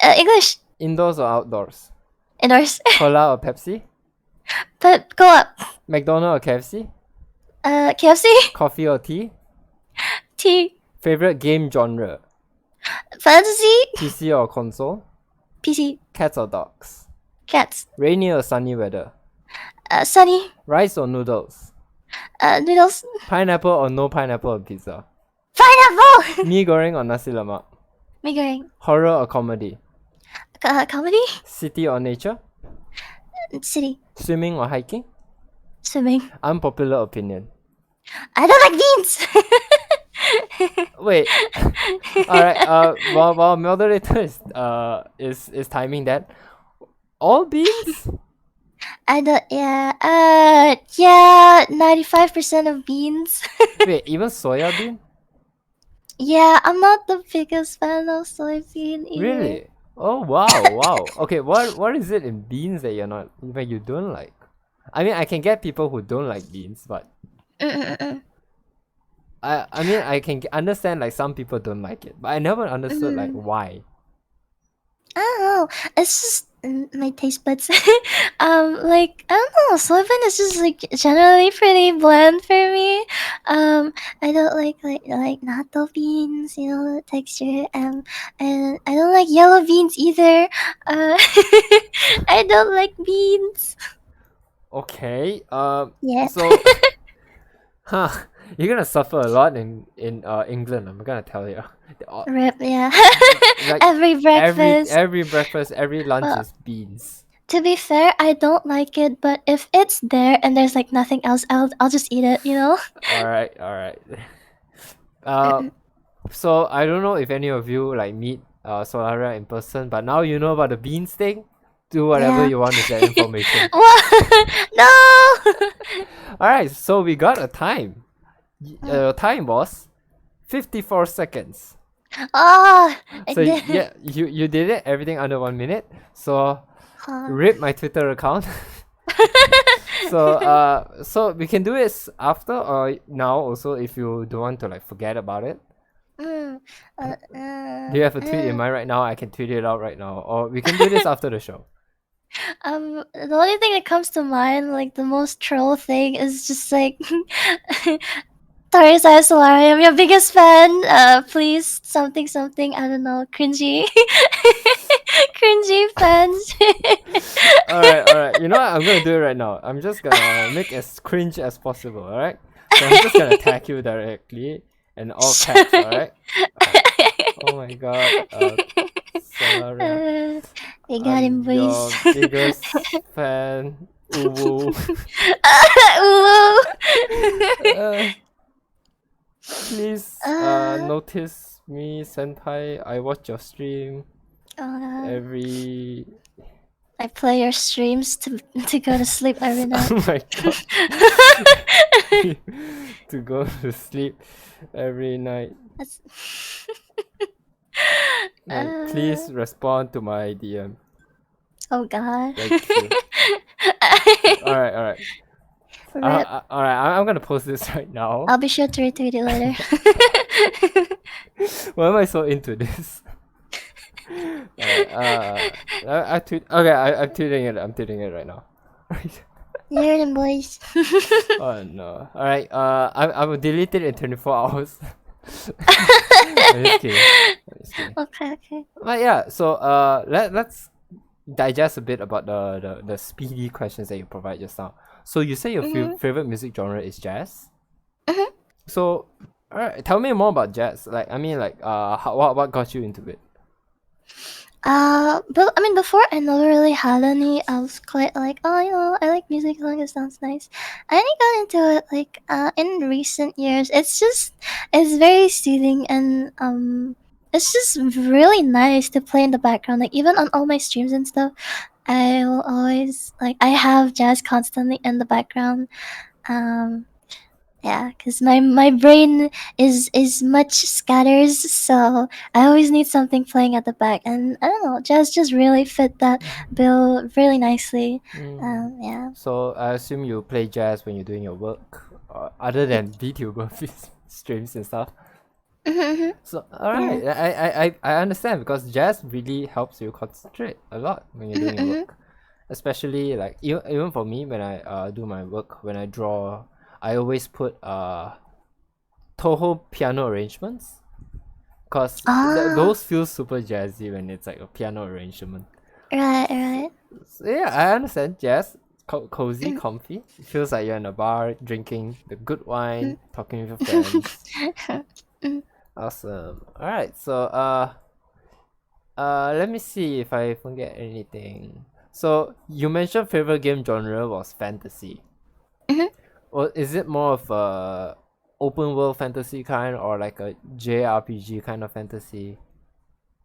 English. Indoors or outdoors? Indoors. Cola or Pepsi? But go up. McDonald's or KFC? KFC. Coffee or tea? Tea. Favorite game genre? Fantasy. PC or console? PC. Cats or dogs? Cats. Rainy or sunny weather? Sunny. Rice or noodles? Noodles. Pineapple or no pineapple on pizza? Pineapple. Mee goreng or nasi lemak? Mee goreng. Horror or comedy? Comedy. City or nature? City. Swimming or hiking? Swimming. Unpopular opinion. I don't like beans. Wait. Alright, while moderator is timing that. All beans? I don't. Yeah. 95% of beans. Wait, even soya bean? Yeah, I'm not the biggest fan of soybean either. Really? Oh wow. Okay, what is it in beans that you don't like? I mean, I can get people who don't like beans, but I mean, I can understand like some people don't like it, but I never understood like why. I don't know. It's just my taste buds. Like I don't know. Soybean is just like generally pretty bland for me. I don't like natto beans. You know the texture. And I don't like yellow beans either. I don't like beans. Okay. Yeah. So, you're gonna suffer a lot in England. I'm gonna tell you. Rip, yeah. Like every breakfast. Every breakfast, every lunch Well, is beans. To be fair, I don't like it, but if it's there and there's like nothing else, I'll just eat it. You know. All right. So I don't know if any of you like meet Solaria in person, but now you know about the beans thing. Do whatever Yeah. you want with that information. What? No. Alright, so we got a time. Time was 54 seconds. Oh, I So did. yeah, you did it, everything under 1 minute. So Huh. rip my Twitter account. So we can do this after or now also if you don't want to like forget about it. Mm, Do you have a tweet in mind right now? I can tweet it out right now. Or we can do this after the show. The only thing that comes to mind, like the most troll thing, is just like Torisae Solarium, your biggest fan. Please something. I don't know, cringy, cringy fans. Alright. You know what? I'm gonna do it right now. I'm just gonna make as cringe as possible, alright? So I'm just gonna tag you directly and all caps, alright? Oh my god. Solaria. We got him, I'm your boys. biggest fan. Ooh. Please notice me, Senpai. I watch your stream every. I play your streams to go to sleep every night. Oh my god. To go to sleep every night. That's... Like, please respond to my DM. Oh god. Thank you. Alright. Alright, I'm gonna post this right now. I'll be sure to retweet it later. Why am I so into this? I tweet. Okay, I'm tweeting it. I'm tweeting it right now. Hear them, boys. Oh no! All right. I will delete it in 24 hours. I'm just kidding. Okay. But yeah. So let's digest a bit about the speedy questions that you provide just now. So you say your favorite music genre is jazz. So, alright, tell me more about jazz. Like, I mean, like, what got you into it? But I mean, before I never really had any. I was quite like, oh, you know, I like music as long as it sounds nice. I only got into it like in recent years. It's very soothing and it's just really nice to play in the background. Like even on all my streams and stuff, I will always like I have jazz constantly in the background. Yeah, because my brain is much scatters, so I always need something playing at the back, and I don't know, jazz just really fit that bill really nicely. Yeah. So I assume you play jazz when you're doing your work, other than VTuber streams and stuff. So alright, I understand because jazz really helps you concentrate a lot when you're doing your work, especially like even for me when I do my work, when I draw, I always put Toho piano arrangements, cause those feel super jazzy when it's like a piano arrangement. Right. So yeah, I understand jazz, cozy, comfy. It feels like you're in a bar drinking the good wine, talking with your friends. Awesome. All right, so let me see if I forget anything. So you mentioned favorite game genre was fantasy. Or is it more of a open world fantasy kind or like a JRPG kind of fantasy?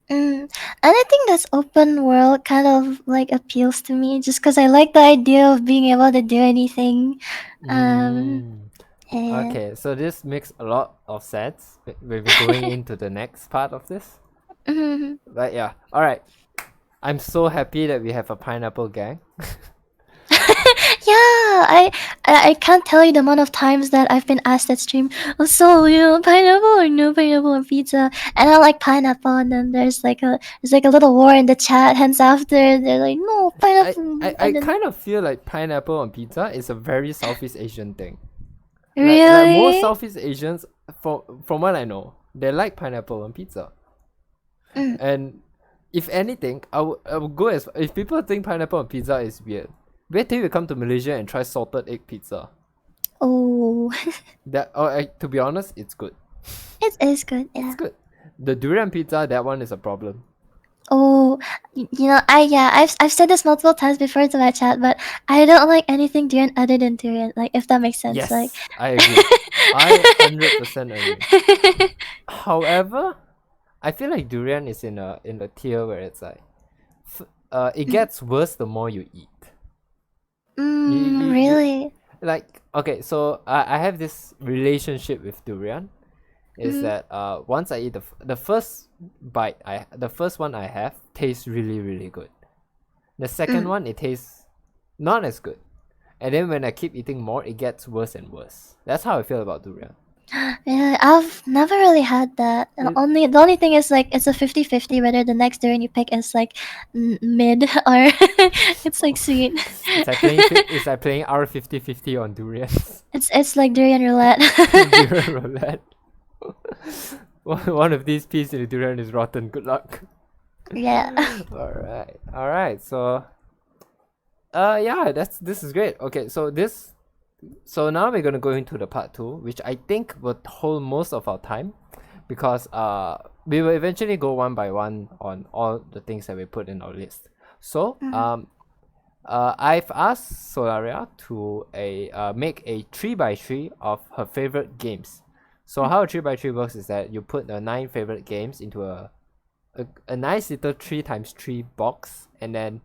And I think that's open world kind of like appeals to me just because I like the idea of being able to do anything. Yeah. Okay, so this makes a lot of sense. We're going into the next part of this. But yeah, all right. I'm so happy that we have a pineapple gang. Yeah, I can't tell you the amount of times that I've been asked at stream, oh, so you know, pineapple or no pineapple on pizza, and I like pineapple, and then there's like a little war in the chat. Hence after they're like, no pineapple, I and then kind of feel like pineapple on pizza is a very Southeast Asian thing. Like most really. Southeast Asians, from what I know, they like pineapple on pizza. And if anything, I would go as if people think pineapple on pizza is weird. Wait till you come to Malaysia and try salted egg pizza. Oh, To be honest, it's good. it is good. It's Yeah. good. The durian pizza, that one is a problem. Oh, you know, I've said this multiple times before to my chat, but I don't like anything durian other than durian. Like, if that makes sense. Like, Yes, I agree. I 100% agree. However, I feel like durian is in a tier where it's like, it gets worse the more you eat. Really? Like, okay, so I have this relationship with durian. Is that once I eat the first the first one I have tastes really really good. The second one it tastes not as good, and then when I keep eating more, it gets worse and worse. That's how I feel about durian. Yeah, I've never really had that. And the only thing is like it's a 50-50 whether the next durian you pick is like mid or it's like sweet. It's like playing R50-50 on durians. It's like durian roulette. Durian roulette. One of these pieces of durian is rotten. Good luck. Yeah. All right. So, yeah, this is great. Okay, so now we're gonna go into the part two, which I think will hold most of our time, because we will eventually go one by one on all the things that we put in our list. So I've asked Solaria to make a 3x3 of her favorite games. So how a 3x3 works is that you put the 9 favorite games into a nice little 3x3 box, and then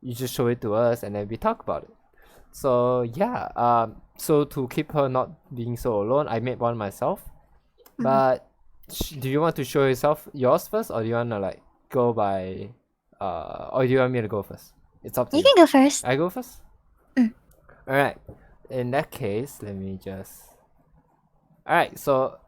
you just show it to us, and then we talk about it. So yeah, so to keep her not being so alone, I made one myself. But do you want to show yours first, or do you wanna like go by, or do you want me to go first? It's up to you. You can go first. I go first. All right. In that case, let me just. All right. So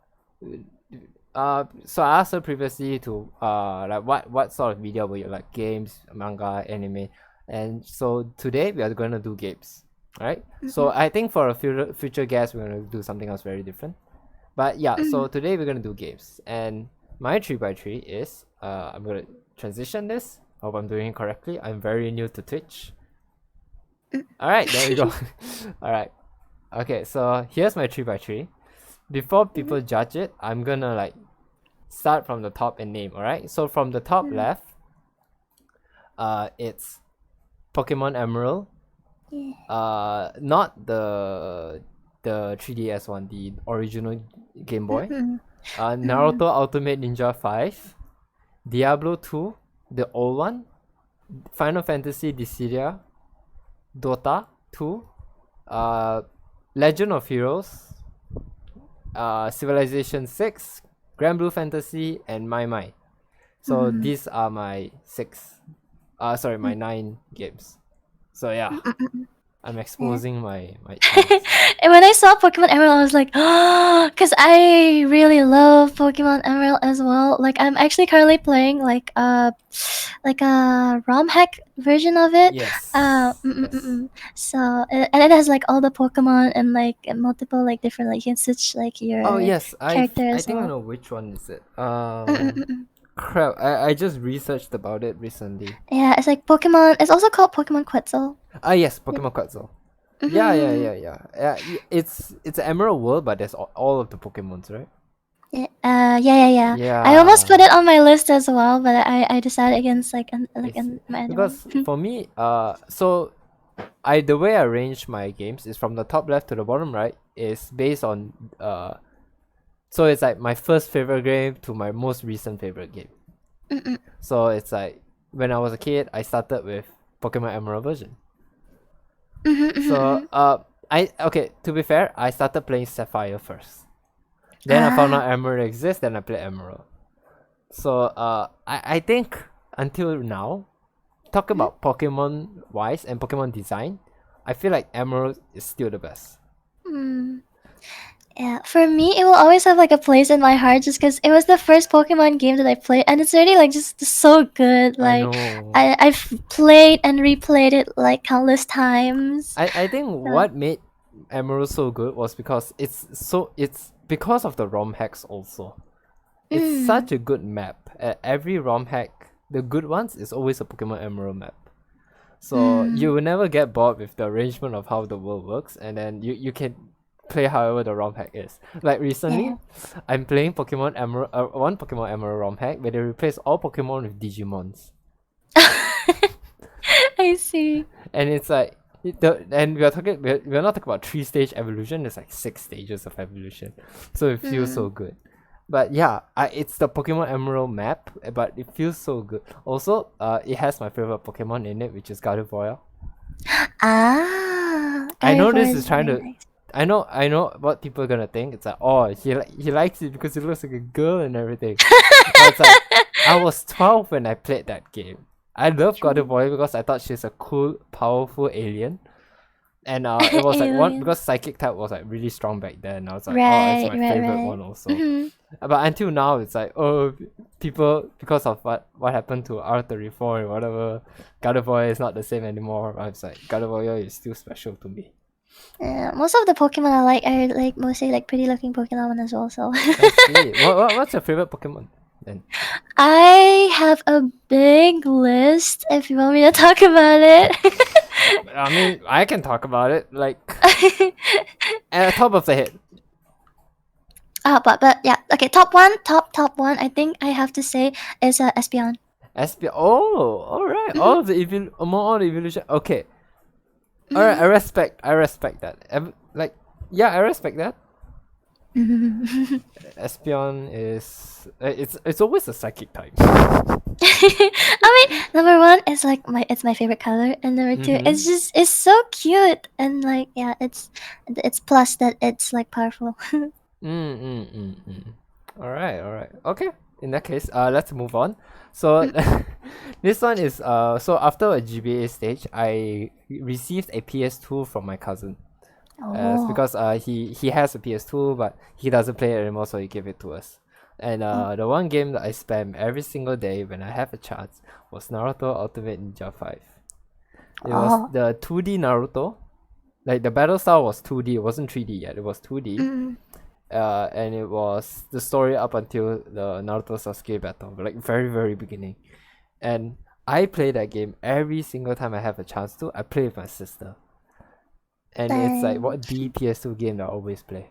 I asked her previously to like what sort of media would you like, games, manga, anime, and so today we are gonna do games. All right. So I think for a future guest we're gonna do something else very different. But yeah, so today we're gonna do games, and my 3x3 is I'm gonna transition this. Hope I'm doing it correctly. I'm very new to Twitch. All right, there we go. All right. Okay, so here's my 3x3. Before people judge it, I'm gonna like start from the top and name. All right. So from the top left, it's Pokemon Emerald. Not the 3DS one, the original Game Boy. Naruto Ultimate Ninja 5, Diablo 2, the old one, Final Fantasy Dissidia, Dota 2, Legend of Heroes, Civilization 6, Grand Blue Fantasy, and My. So these are my my 9 games. So yeah. I'm Yeah. exposing my chance. And when I saw Pokemon Emerald, I was like, oh, because I really love Pokemon Emerald as well. Like I'm actually currently playing like a ROM hack version of it. Yes. Yes. So and it has like all the Pokemon and like multiple like different like you can switch like Oh your yes, character I as think I well. know which one is it. Mm-mm-mm. Crap. I just researched about it recently. Yeah, it's like Pokemon. It's also called Pokemon Quetzal. Ah yes, Yeah. Pokemon Quetzal. Yeah, yeah, Mm-hmm. yeah, yeah. It's an Emerald world, but there's all of the Pokemons, right? Yeah, yeah. I almost put Yeah, it on my list as well, but I decided against like I like see. my other one. Because for me, so I the way I arrange my games is from the top left to the bottom right is based on so it's like my first favorite game to my most recent favorite game. Mm-mm. So it's like when I was a kid, I started with Pokemon Emerald version. Mhm, mhm, So mhm. I okay, to be fair, I started playing Sapphire first. Then I found Ah. out Emerald exists, then I played Emerald. So I think until now, talk Mhm. about Pokemon wise and Pokemon design, I feel like Emerald is still the best. Mm. Yeah, for me, it will always have like a place in my heart just because it was the first Pokemon game that I played, and it's already like just so good. I Like, know. I've played and replayed it like countless times. I think So, what made Emerald so good was because it's because of the ROM hacks also. It's mm, such a good map. Every ROM hack, the good ones is always a Pokemon Emerald map. So mm, you will never get bored with the arrangement of how the world works, and then you can play however the ROM hack is. Like yeah. recently, I'm playing Pokemon Emerald, one Pokemon Emerald ROM hack where they replace all Pokemon with Digimons, I see. and it's like and we're not talking about 3 stage evolution. It's like 6 stages of evolution, so it feels so Mm. good. But yeah, it's the Pokemon Emerald map, but it feels so good. Also, it has my favorite Pokemon in it, which is Gardevoir. Ah, I know Gardevoir this is is trying very to. nice. I know what people are gonna think. It's like, oh, he likes it because it looks like a girl and everything. But it's like, I was 12 when I played that game. I love God of True. War because I thought she's a cool, powerful alien, and it was like one Alien. because psychic type was like really strong back then. I was like, oh, it's Right, my right, favorite right. one also. Mm-hmm. But until now, it's like, oh, people because of what happened to R34 and whatever, God of War is not the same anymore. I was like, God of War is still special to me. Most of the Pokemon I like are like mostly like pretty looking Pokemon as well. So I see. What's your favorite Pokemon then? I have a big list if you want me to talk about it. I mean, I can talk about it like at the top of the head. But yeah, okay. Top one. I think I have to say is Espeon. SP. Oh, all right. Mm-hmm. Among all the evolution. Okay. All right. Mm-hmm. I respect that. Like, yeah, I respect that. Espeon is it's always a psychic type. I mean, number one is like it's my favorite color, and number two, Mm-hmm. it's so cute, and like yeah, it's plus that it's like powerful. All right, all right. Okay. In that case, let's move on. So this one is so after a GBA stage, I received a PS2 from my cousin. It's Oh, because he has a PS2 but he doesn't play it anymore, so he gave it to us. And oh, the one game that I spam every single day when I have a chance was Naruto Ultimate Ninja 5. It was oh. the 2D Naruto. Like the battle style was 2D, it wasn't 3D yet, it was 2D. Mm. And it was the story up until the Naruto Sasuke battle, like very very beginning. And I play that game every single time I have a chance to. I play with my sister, and it's like Dang. what the PS2 game that I always play.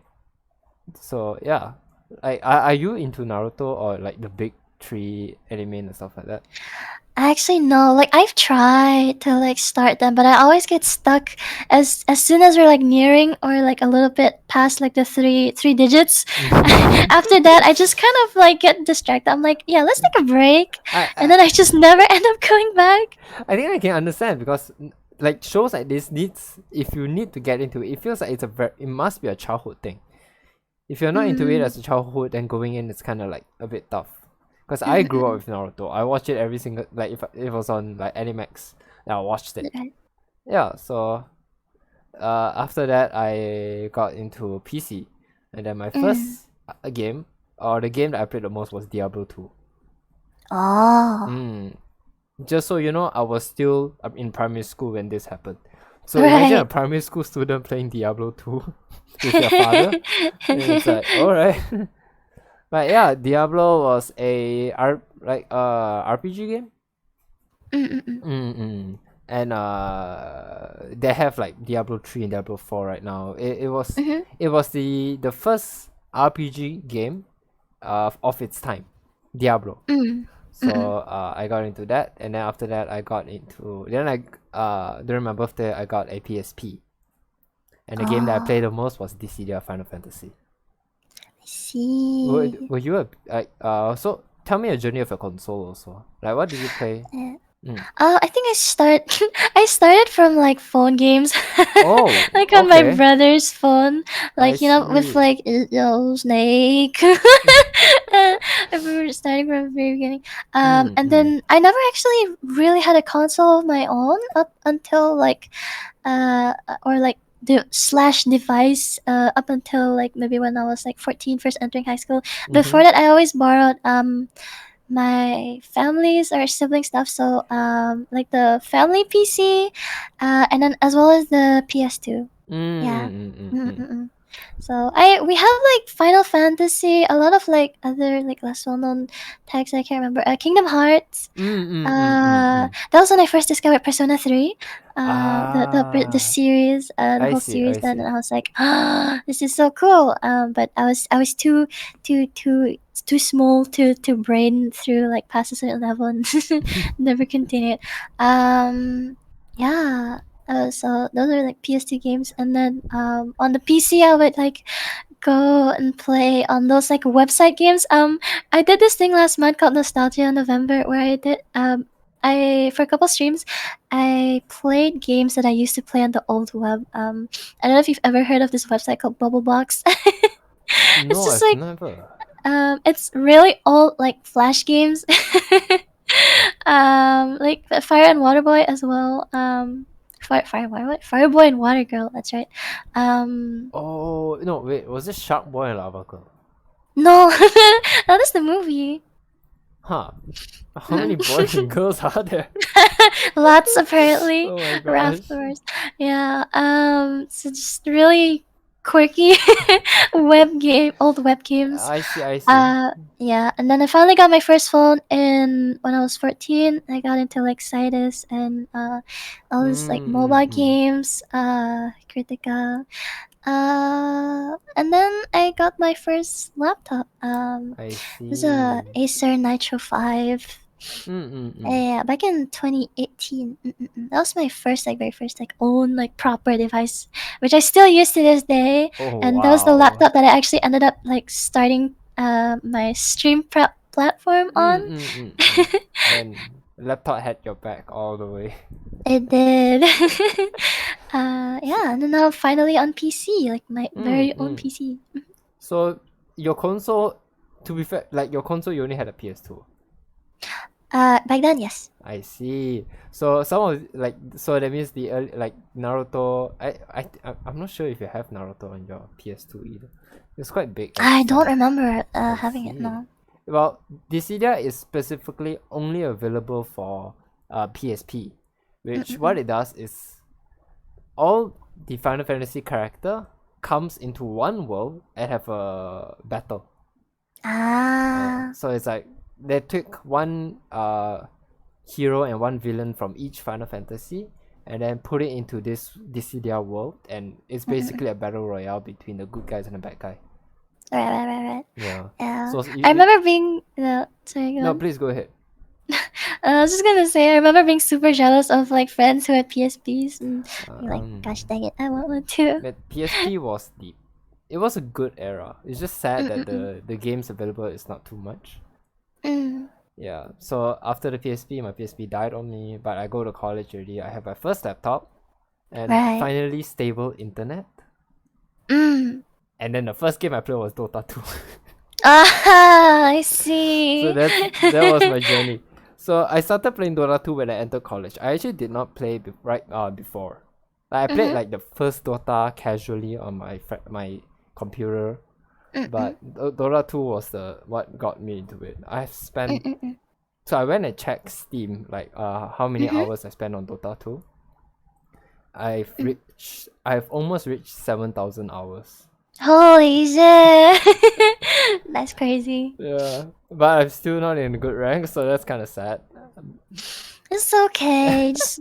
So yeah, like are you into Naruto or like the big three anime and stuff like that? Actually, no. Like I've tried to like start them, but I always get stuck as soon as we're like nearing or like a little bit past like the three digits. After that, I just kind of like get distracted. I'm like, yeah, let's take a break, I, and I then I just never end up going back. I think I can understand because like shows like this needs if you need to get into it, it feels like it must be a childhood thing. If you're not into it Mm, as a childhood, then going in it's kind of like a bit tough. Because I mm, grew up with Naruto. I watched it every single like if it was on like Animax, I watched it. right. Yeah, so after that, I got into PC, and then my first game, or the game that I played the most, was Diablo 2. Oh. Mm. Just so you know, I was still in primary school when this happened. So imagine a Right. primary school student playing Diablo 2 with their father. And it's like, alright. But yeah, Diablo was a RPG game. Mm-mm-mm. Mm-mm. And they have like Diablo 3 and Diablo 4 right now. Mm-hmm. It was the first RPG game of its time, Diablo. Mm. So Mm-mm. I got into that, and then after that I got into during my birthday I got a PSP, and the game that I Oh, played the most was Dissidia Final Fantasy. I see. Were you a so tell me a journey of a console also. Like what did you play? Yeah. Mm. I think I started from like phone games, Oh, like on my okay. brother's phone, I like with see. like Snake. I remember starting from the very beginning. Mm, And mm. then I never actually really had a console of my own up until like or like the slash device up until like maybe when I was like 14, first entering high school. Mm-hmm. Before that, I always borrowed my family's or sibling stuff. So like the family PC, and then as well as the PS2. Mm, Yeah. mm, mm, mm, Mm-mm-mm. So I we have like Final Fantasy, a lot of like other like less well known tags I can't remember. Kingdom Hearts. mm, mm, mm, mm, mm. That was when I first discovered Persona 3. The Ah, series, the I whole see, series. I Then see. and I was like, ah, this is so cool. But I was too small to brain through like past a certain level and never continued. Yeah. So those are like PS2 games, and then on the PC I would like go and play on those like website games. I did this thing last month called Nostalgia November where I for a couple streams I played games that I used to play on the old web. I don't know if you've ever heard of this website called Bubble Box. It's No, just I've like never. it's really old like flash games. Like Fire and Water Boy as well. Fire Boy and Water Girl, that's right. Um Oh no, wait, was it Shark Boy and Lava Girl? no, that is the movie. Huh. How many boys and girls are there? Lots apparently. Oh my gosh. Rafters. Yeah. So just really quirky web game, old web games. I see, I see. Yeah. And then I finally got my first phone in when I was 14. I got into like Citus and all these like Mm, mm, mobile mm. games, Critica. And then I got my first laptop. I It was a see. Acer Nitro 5. Mm, mm, mm. Yeah, back in 2018. That was my first, like, very first, like, own, like, proper device, which I still use to this day. Oh And that was the wow. laptop that I actually ended up, like, starting my stream prep platform Mm, on. mm, mm, mm. And laptop had your back all the way. It did. Yeah, and then now finally on PC, like, my Mm, very own mm. PC. So your console, to be fair, like your console, you only had a PS2. Back then, yes. I see. So some of so that means the early, like Naruto. I'm not sure if you have Naruto on your PS2 either. It's quite big at I don't size. remember I having it, see. no. Well, Dissidia is specifically only available for PSP, which what Mm-mm-mm. it does is all the Final Fantasy character comes into one world and have a battle. Ah. So it's like they took one hero and one villain from each Final Fantasy and then put it into this Dissidia world, and it's Mm-mm-mm. basically a battle royale between the good guys and the bad guy. Right. Yeah. Yeah. So I remember being sorry, go no, on. please go ahead. I was just gonna say I remember being super jealous of like friends who had PSPs and being like, gosh Um, dang it, I want one too. but PSP was it was a good era. It's just sad that Mm-mm-mm. the games available is not too much. Mm. Yeah. So after the PSP, my PSP died on me, but I go to college already. I have my first laptop and Right. finally stable internet. Mm. And then the first game I played was Dota 2. Ah, I So see. that was my journey. So I started playing Dota 2 when I entered college. I actually did not play before. Like I played like the first Dota casually on my computer, but Dota 2 was the what got me into it. I've spent so I went and checked Steam like how many hours I spent on Dota 2. I've almost reached 7,000 hours. Holy shit! That's crazy. Yeah, but I'm still not in a good rank, so that's kind of sad. It's okay. Just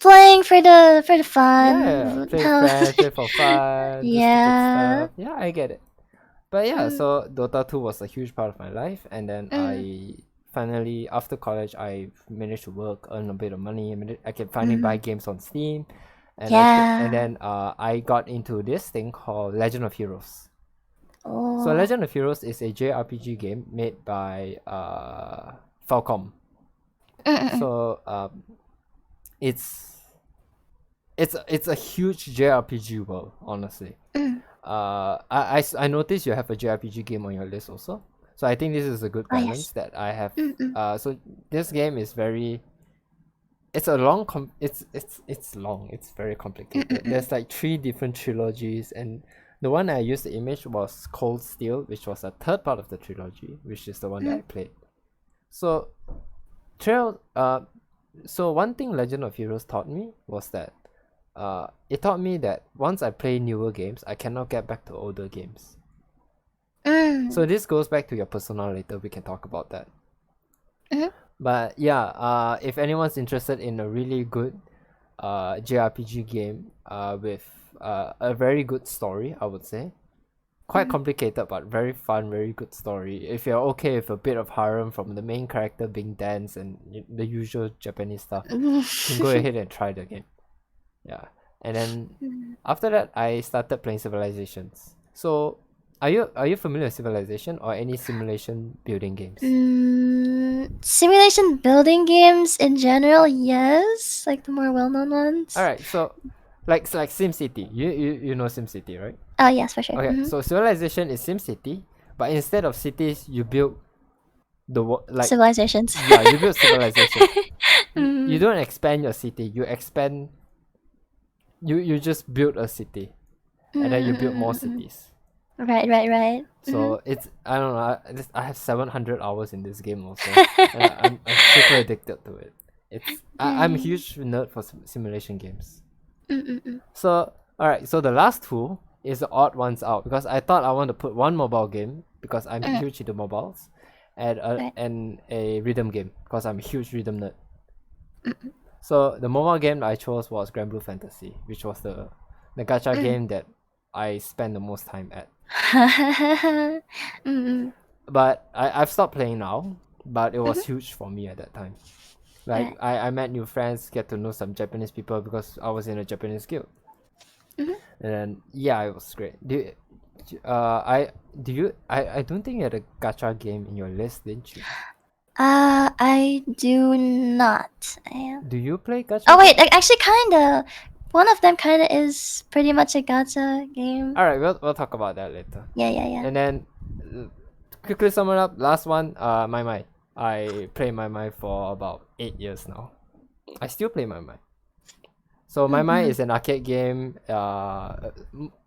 playing for the fun. Yeah, play with friends, play for fun, do stupid stuff. Yeah, I get it. But yeah, so Dota 2 was a huge part of my life, and then I finally, after college, I managed to work, earn a bit of money. I can finally buy games on Steam, and then I got into this thing called Legend of Heroes. Oh. So Legend of Heroes is a JRPG game made by Falcom. So it's a huge JRPG world, honestly. I noticed you have a JRPG game on your list also. So I think this is a good balance that I have. So this game is very. It's a long. It's long. It's very complicated. There's like 3 different trilogies, and the one I used the image was Cold Steel, which was a third part of the trilogy, which is the one that I played. So, so one thing Legend of Heroes taught me was that it taught me that once I play newer games, I cannot get back to older games. So this goes back to your persona later. We can talk about that. But yeah, if anyone's interested in a really good JRPG game with a very good story, I would say. Quite complicated, but very fun, very good story. If you're okay with a bit of harem from the main character being dance and the usual Japanese stuff, you can go ahead and try the game. Yeah, and then after that, I started playing Civilizations. So, are you familiar with Civilization or any simulation building games? Simulation building games in general, yes, like the more well-known ones. All right, so like SimCity. You know SimCity, right? Oh yes, for sure. Okay, so Civilization is SimCity, but instead of cities, you build civilizations. Yeah, you build civilization. You don't expand your city. You expand. You just build a city, and then you build more cities. Right. So it's I don't know. I have 700 hours in this game also, and I'm super addicted to it. I'm a huge nerd for simulation games. So alright, so the last 2 is the odd ones out because I thought I want to put one mobile game because I'm huge into mobiles, and a rhythm game because I'm a huge rhythm nerd. So the mobile game that I chose was Grand Blue Fantasy, which was the gacha game that I spent the most time at. But I've stopped playing now, but it was huge for me at that time. Like I met new friends, get to know some Japanese people because I was in a Japanese guild. And then yeah, it was great. I don't think you had a gacha game in your list, didn't you? I do not. Do you play gacha? Oh wait, actually, kinda. One of them kinda is pretty much a gacha game. All right, we'll talk about that later. Yeah. And then quickly sum it up. Last one, My. I play My for about 8 years now. I still play My. So My is an arcade game,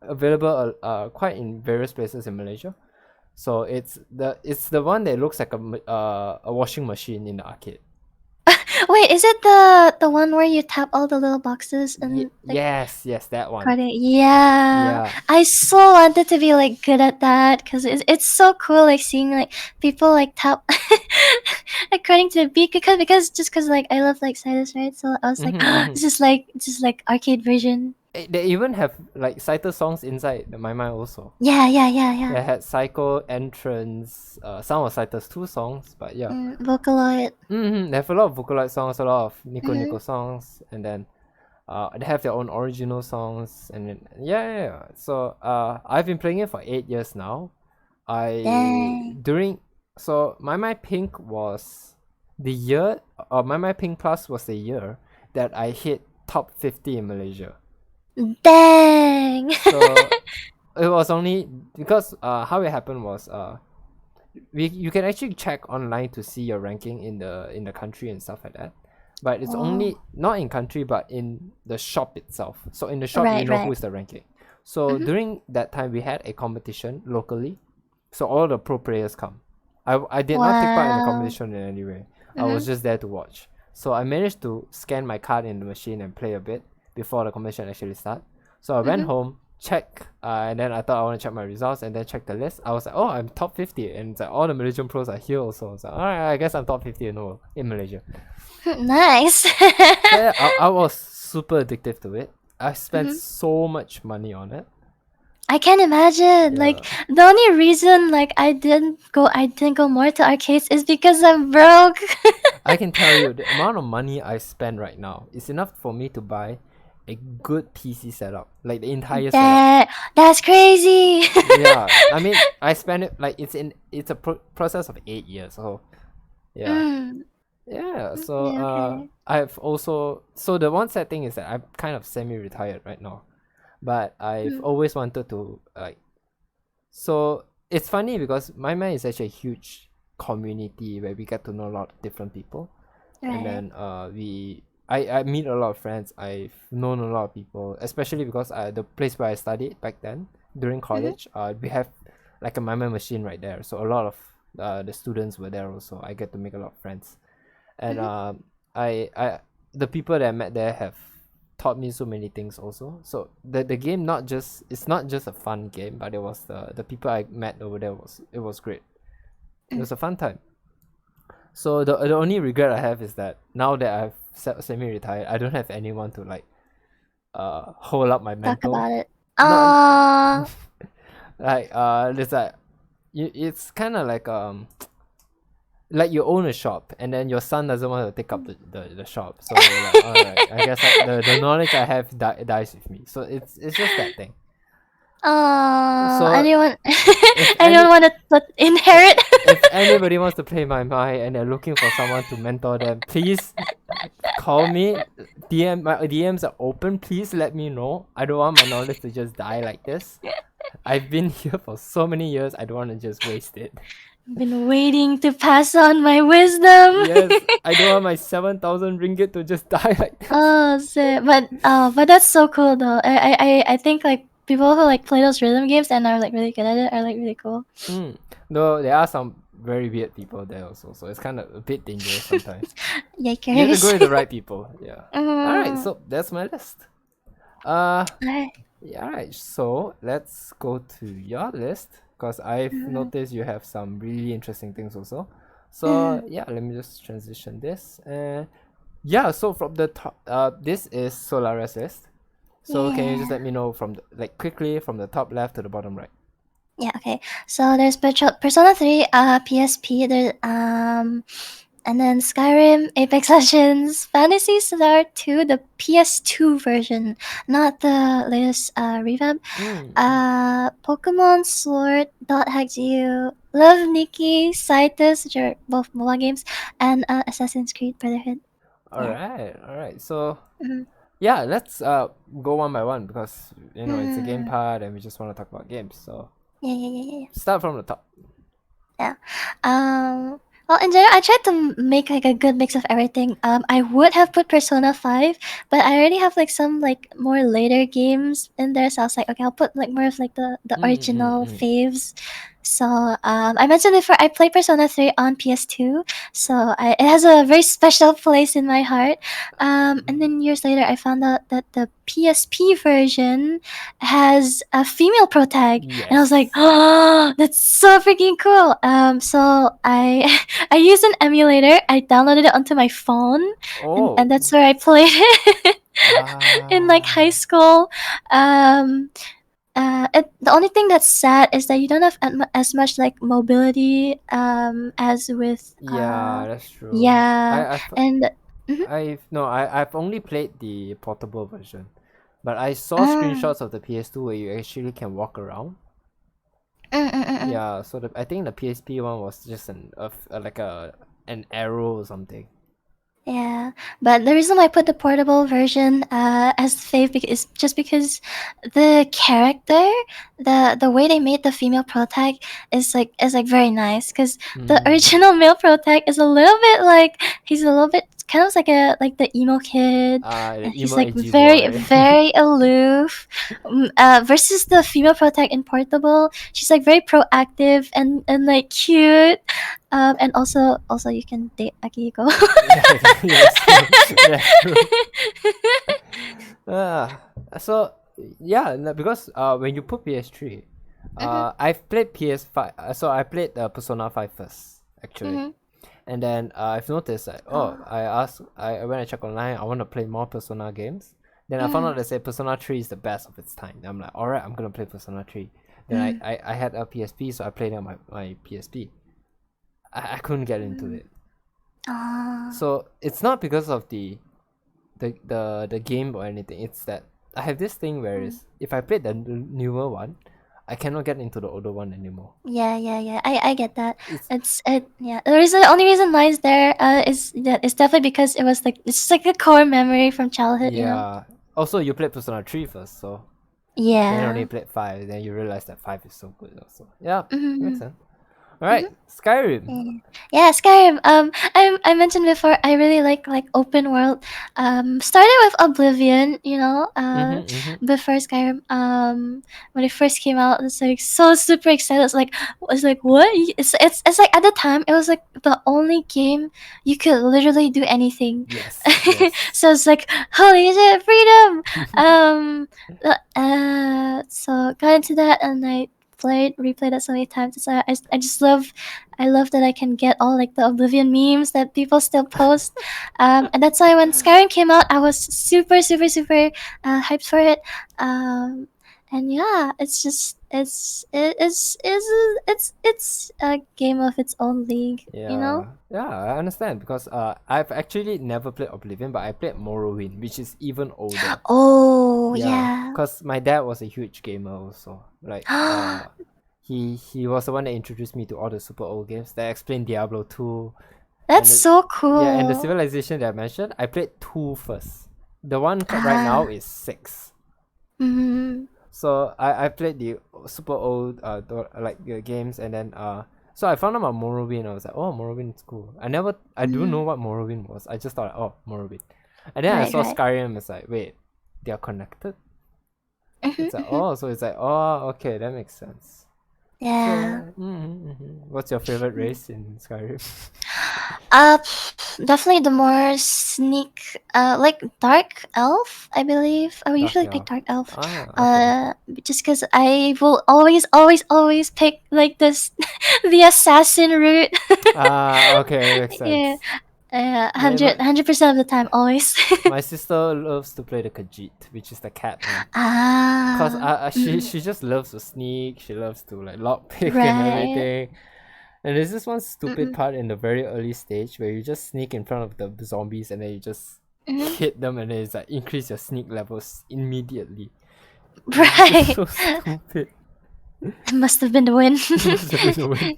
available quite in various places in Malaysia. So it's the one that looks like a washing machine in the arcade. Wait, is it the one where you tap all the little boxes and yes, that one. Yeah. I so wanted to be like good at that because it's so cool like seeing like people like tap according to the beat because like I love like Silas, right? So I was like this is like arcade version. They even have like Saito songs inside the My also. Yeah. They had Psycho, Entrance, some of Saito's 2 songs, but yeah. Vocaloid. They have a lot of Vocaloid songs, a lot of Nico songs, and then they have their own original songs, and then yeah. So I've been playing it for 8 years now. So My Pink was the year, or My Pink Plus was the year that I hit top 50 in Malaysia. Dang. So it was only because how it happened was you can actually check online to see your ranking in the country and stuff like that. but it's Oh. only not in country but in the shop itself. So in the shop, you Right, know who right. is the ranking. So Mm-hmm. during that time, we had a competition locally. So all the pro players come. I did not take part in the Wow. competition in any way. I Mm-hmm. was just there to watch. So I managed to scan my card in the machine and play a bit before the competition actually start. So I went Mm-hmm. home, check, and then I thought I want to check my results and then check the list. I was like, oh, I'm top 50, and it's like all the Malaysian pros are here also. I was like, alright, I guess I'm top 50 in the world in Malaysia. Nice. So yeah, I was super addictive to it. I spent Mm-hmm. so much money on it. I can imagine. Like Yeah. the only reason like I didn't go more to arcades is because I'm broke. I can tell you the amount of money I spend right now is enough for me to buy a good PC setup, like the entire setup. That's crazy. Yeah, I mean, I spend it like it's a process of 8 years. So yeah, Mm, yeah. So okay, okay. I've also the one sad thing is that I'm kind of semi-retired right now, but I've Mm, always wanted to like. So it's funny because my mind is actually a huge community where we get to know a lot of different people, and right. then I meet a lot of friends. I've known a lot of people, especially because the place where I studied back then during Mm-hmm. college, we have like a mime machine right there. So a lot of the students were there also. I get to make a lot of friends, and Mm-hmm. I the people that I met there have taught me so many things also. So the game not just it's not just a fun game, but it was the people I met over there was great. It Mm. was a fun time. So the only regret I have is that now that I've semi-retired, I don't have anyone to like hold up my Talk mental. about it. Not Uh like it's like it's kind of like you own a shop and then your son doesn't want to take up the shop. So you're like, all right, I guess the knowledge I have dies with me. So it's just that thing. So anyone if anyone any want to if inherit? if anybody wants to play my mind and they're looking for someone to mentor them, please call me. My DMs are open. Please let me know. I don't want my knowledge to just die like this. I've been here for so many years. I don't want to just waste it. Been waiting to pass on my wisdom. Yes, I don't want my 7,000 ringgit to just die like this. Oh, shit. But that's so cool though. I think like people who like play those rhythm games and are like really good at it are like really cool. Mm. Though there are some very weird people there also, so it's kind of a bit dangerous sometimes. You have to go Yikers. with the right people. Yeah. All right. Mm, So that's my list. Uh, alright. yeah. All right. So let's go to your list because I've Mm, noticed you have some really interesting things also. mm, So yeah, let me just transition this. Yeah. So from the top, this is Solaris list. So can you just yeah. let me know from like quickly from the top left to the bottom right? Yeah, okay. So there's Persona 3, PSP, and then Skyrim, Apex Legends, Fantasy Star 2, the PS2 version, not the latest revamp. Mm. Pokemon Sword, Dot Hack GU, Love Nikki, Cytus, which are both mobile games, and Assassin's Creed Brotherhood. All Yeah. right. All right. So Mm, yeah, let's go one by one because it's a game mm, part and we just want to talk about games. So yeah, yeah, yeah, yeah. start from the top. Yeah. Well, in general, I tried to make like a good mix of everything. I would have put Persona 5, but I already have like some like more later games in there, so I was like, okay, I'll put like more of like the Mm, mm, original mm. faves. So I mentioned before I played Persona 3 on PS2, so it has a very special place in my heart. And then years later, I found out that the PSP version has a female pro tag, and I was like, Yes. oh, that's so freaking cool. So I I used an emulator. I downloaded it onto my phone, and Oh. that's where I played it in like high Ah. school. Um, the only thing that's sad is that you don't have as much like mobility as with Yeah, that's true. yeah, and mhm. I've no, I've only played the portable version, but I saw Mm, screenshots of the PS2 where you actually can walk around. mm, mm, mm, mm. Yeah, so I think the PSP one was just like an arrow or something. Yeah, but the reason why I put the portable version as fave is just because the character, the way they made the female pro tag is like very nice. Because the Mm. original male pro tag is a little bit like he's a little bit kind of like the emo kid, The and he's emo like edgy very boy. very aloof. Versus the female protag in Portable, she's like very proactive and like cute. And also you can date Akihiko. Yeah, that's true. That's true. Uh, so yeah, no, because when you put PS3, Mhm, I've played PS5. So I played Persona 5 first, actually. mhm. And then I've noticed that Oh. I when I check online, I want to play more Persona games. Then I found Mm, out they say Persona 3 is the best of its time. I'm like, alright, I'm gonna play Persona 3. Then mm, I had a PSP, so I played on my PSP. I couldn't get into mm. it. Ah. So it's not because of the game or anything. It's that I have this thing where Mm. is if I played the newer one, I cannot get into the older one anymore. Yeah. I get that. It's Yeah. The only reason mine's there is that it's definitely because it was like it's just like a core memory from childhood, you know. yeah. Also, you played Persona 3 first, so then only Yeah. played 5. Then you realize that 5 is so good. Also, yeah, makes Mm-hmm. sense. All right, Skyrim. Yeah. Yeah, Skyrim. I mentioned before I really like open world. Started with Oblivion, you know. Mhm. Before Skyrim. When it first came out, it's like so super excited. It's like what? It's like at the time it was like the only game you could literally do anything. Yes, yes. So it's like holy shit, freedom. So got into that and I replayed it so many times. So I just love I love that I can get all like the Oblivion memes that people still post. And that's why when Skyrim came out, I was super hyped for it. Um, and yeah, it's just it's a game of its own league, you know. Yeah, I understand because I've actually never played Oblivion, but I played Morrowind, which is even older. Oh Yeah, yeah. cause my dad was a huge gamer also. Like he was the one that introduced me to all the super old games that explained Diablo 2 and That's so yeah, and the cool. Civilization that I mentioned, I played 2 first. The one right now Ah. is 6. Mm-hmm. So I played the super old like the games, and then so I found out about Morrowind. I was like, oh, Morrowind is cool. I do know Mm-hmm. what Morrowind was. I just thought, oh, Morrowind. And then I Right, saw right. Skyrim. It's like, wait, they are connected. It's like, Mm-hmm. oh, so it's like, oh, okay, that makes sense. Yeah. So, what's your favorite race in Skyrim? Definitely the more sneak, like dark elf. I believe I would Dark usually pick Elf. dark elf, Ah, okay. just because I will always pick like this, the assassin route. Ah, okay, makes Yeah, sense. My, my 100% of the time, always. my sister loves to play the Khajiit, which is the cat one. Cause Ah, she just loves to sneak. She loves to like lockpick and right. everything. And there's this one stupid Mm-mm. part in the very early stage where you just sneak in front of the zombies and then you just Mhm. hit them and then it's like increase your sneak levels immediately. And it's just Right. so stupid. It must have been the win. It must have been a win.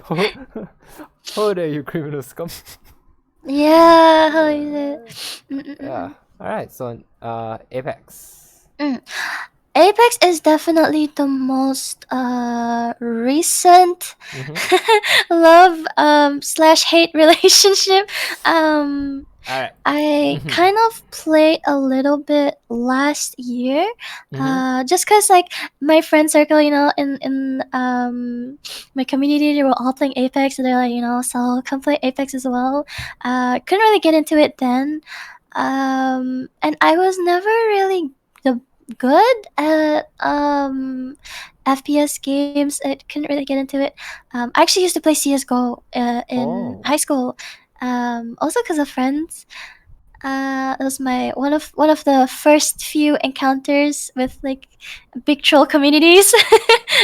How, how dare you, criminal scum? Yeah, holy shit. Uh, yeah. Mm-mm-mm. All right. So Apex. Mm. Apex is definitely the most recent Mhm. love slash hate relationship. Um, All right. I Mhm. kind of played a little bit last year, Mhm. just cause like my friend circle, you know, in my community, they were all playing Apex, so they're like, you know, so come play Apex as well. Couldn't really get into it then, and I was never really the good at FPS games. I couldn't really get into it. I actually used to play CS:GO in Oh. high school. Also because of friends. It was my one of the first few encounters with like big troll communities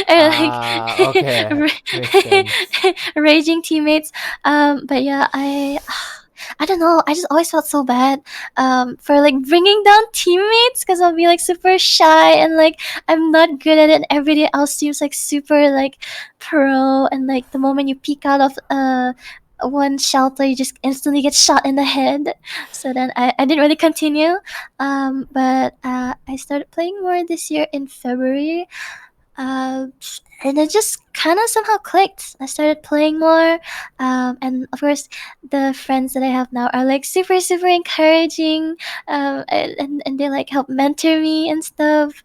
or like Ah. Okay. Makes sense. raging teammates. But yeah, I don't know. I just always felt so bad for like bringing down teammates because I'll be like super shy and like I'm not good at it. And everybody else seems like super like pro, and like the moment you peek out of one shelter, you just instantly get shot in the head. So then I didn't really continue. But I started playing more this year in February. Uh, and it just kind of somehow clicked. I started playing more, and of course, the friends that I have now are like super super encouraging, and they like help mentor me and stuff.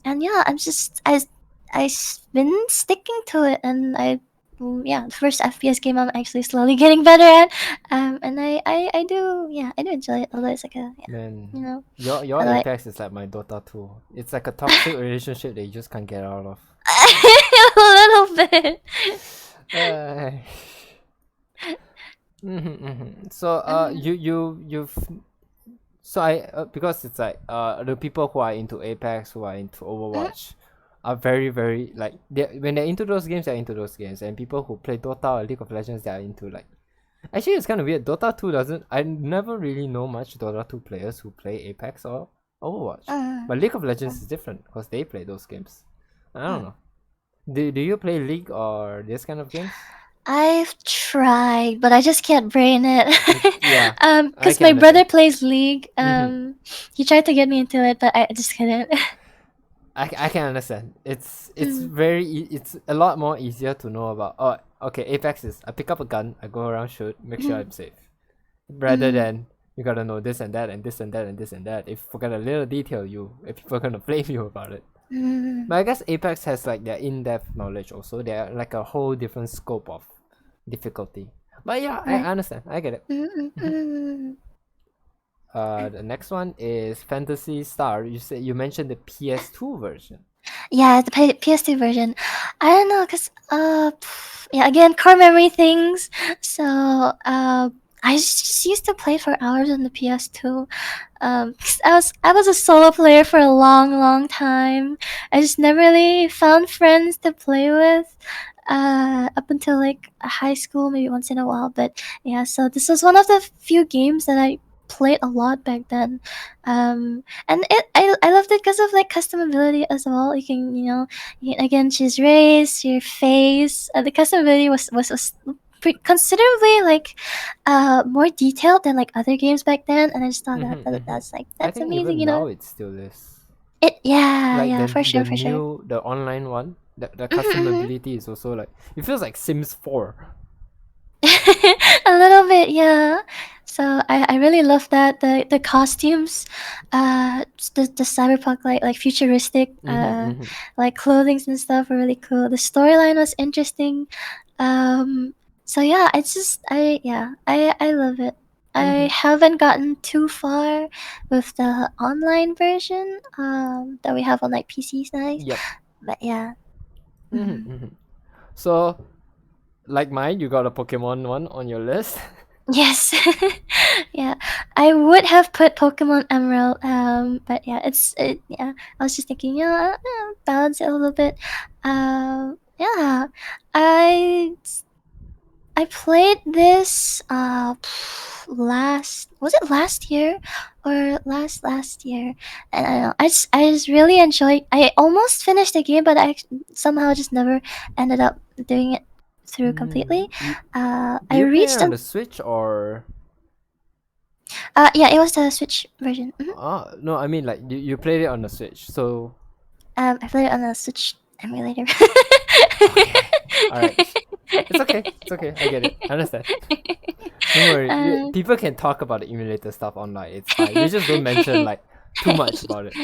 And yeah, I've been sticking to it, and yeah, the first FPS game I'm actually slowly getting better at. And I do, yeah, I do enjoy it, although it's like a, yeah, you Man, know, your I like Apex is like my Dota 2. It's like a toxic relationship that you just can't get out of. a little bit. Uh, So Mm, you've so I because it's like the people who are into Apex, who are into mm, Overwatch, are very like when they're into those games, they're into those games, and people who play Dota or League of Legends, they are into like. Actually, it's kind of weird. Dota 2 doesn't. I never really know much Dota 2 players who play Apex or Overwatch. mm, But League of Legends mm, is different because they play those games. I don't mm. know. Do you play League or this kind of games? I've tried, but I just can't brain it. Yeah, I Cause can my brother understand. plays League. Mm-hmm. He tried to get me into it, but I just couldn't. I can understand. It's Mm, very it's a lot more easier to know about. Oh, okay. Apex is I pick up a gun, I go around shoot, make sure mm, I'm safe. Rather mm, than you gotta know this and that and this and that and this and that. If you forget a little detail, if people are gonna blame you about it. mm. But I guess Apex has like their in-depth knowledge also. They're like a whole different scope of difficulty. But yeah, I Right. understand. I get it. Mm, mm, mm. The next one is Fantasy Star. You mentioned the PS2 version. Yeah, the PS2 version. I don't know, cause yeah, again, core memory things. So I just used to play for hours on the PS2. 'Cause I was a solo player for a long, long time. I just never really found friends to play with. Up until like high school, maybe once in a while. But yeah, so this was one of the few games that I played a lot back then. And I loved it because of like customability as well. You can again choose race, your face. The customability was considerably like more detailed than like other games back then, and I just thought Mm-hmm, mm-hmm. that's like I that's think amazing, even you know. now it still is. It Yeah, Like yeah, for the sure, for sure. new the online one, the Mhm, customability is also like it feels like Sims 4. a little bit, yeah. So I really love that the costumes, the cyberpunk like futuristic Mm-hmm, mm-hmm, like clothings and stuff were really cool. The storyline was interesting. Um, so yeah, I love it. I mm-hmm. haven't gotten too far with the online version that we have on like PCs nice, Yep. but yeah. Mm-hmm, Mhm. mm-hmm. So like mine, you got a Pokemon one on your list. Yes. Yeah. I would have put Pokemon Emerald, but yeah, yeah. I was just thinking, balance it a little bit. Yeah. I I played this last, was it last year or last year? And I don't know. I just really enjoyed. I almost finished the game, but I somehow just never ended up doing it through completely. Do I you play it reached on an the Switch or? yeah, it was the Switch version. No, I mean like you played it on the Switch. So I played it on the Switch emulator. okay, all right. It's okay. It's okay. I get it. I understand. Don't worry. uh, People can talk about the emulator stuff online. It's fine. We just don't mention like too much about it.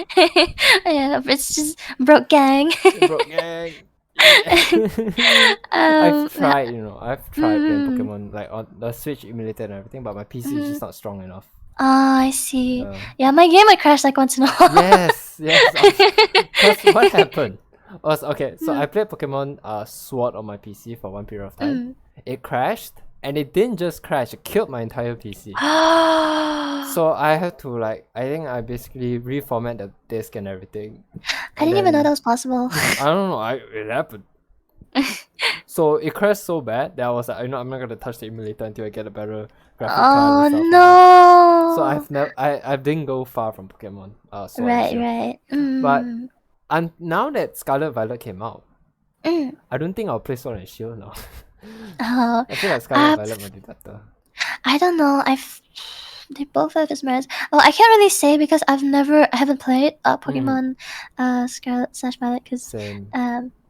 yeah, it's just broke gang. Bro, gang. Yeah. I've um, uh, tried, I've tried playing mm, Pokemon like on the Switch emulator and everything, but my PC is mm. just not strong enough. Oh, I see. Uh, Yeah, my game might crash like once in a while. yes. Cause what happened was okay. So Mm, I played Pokemon Sword on my PC for one period of time. mm. It crashed, and it didn't just crash; it killed my entire PC. I So I had to I think I basically reformat the disk and everything, and didn't even know that then was possible. I don't know, it happened. So it crashed so bad that I was like, I'm not gonna touch the emulator until I get a better graphic card and Oh stuff like that. So no! I didn't go far from Pokemon Sword and Right, Shield, right. but and now that Scarlet Violet came out, Mm. I don't think I'll play Sword and Shield now. Oh, I feel like Scarlet uh, Violet might be better. I don't know. they both have its merits. Well, I can't really say because I haven't played Pokemon Scarlet slash Violet because Same.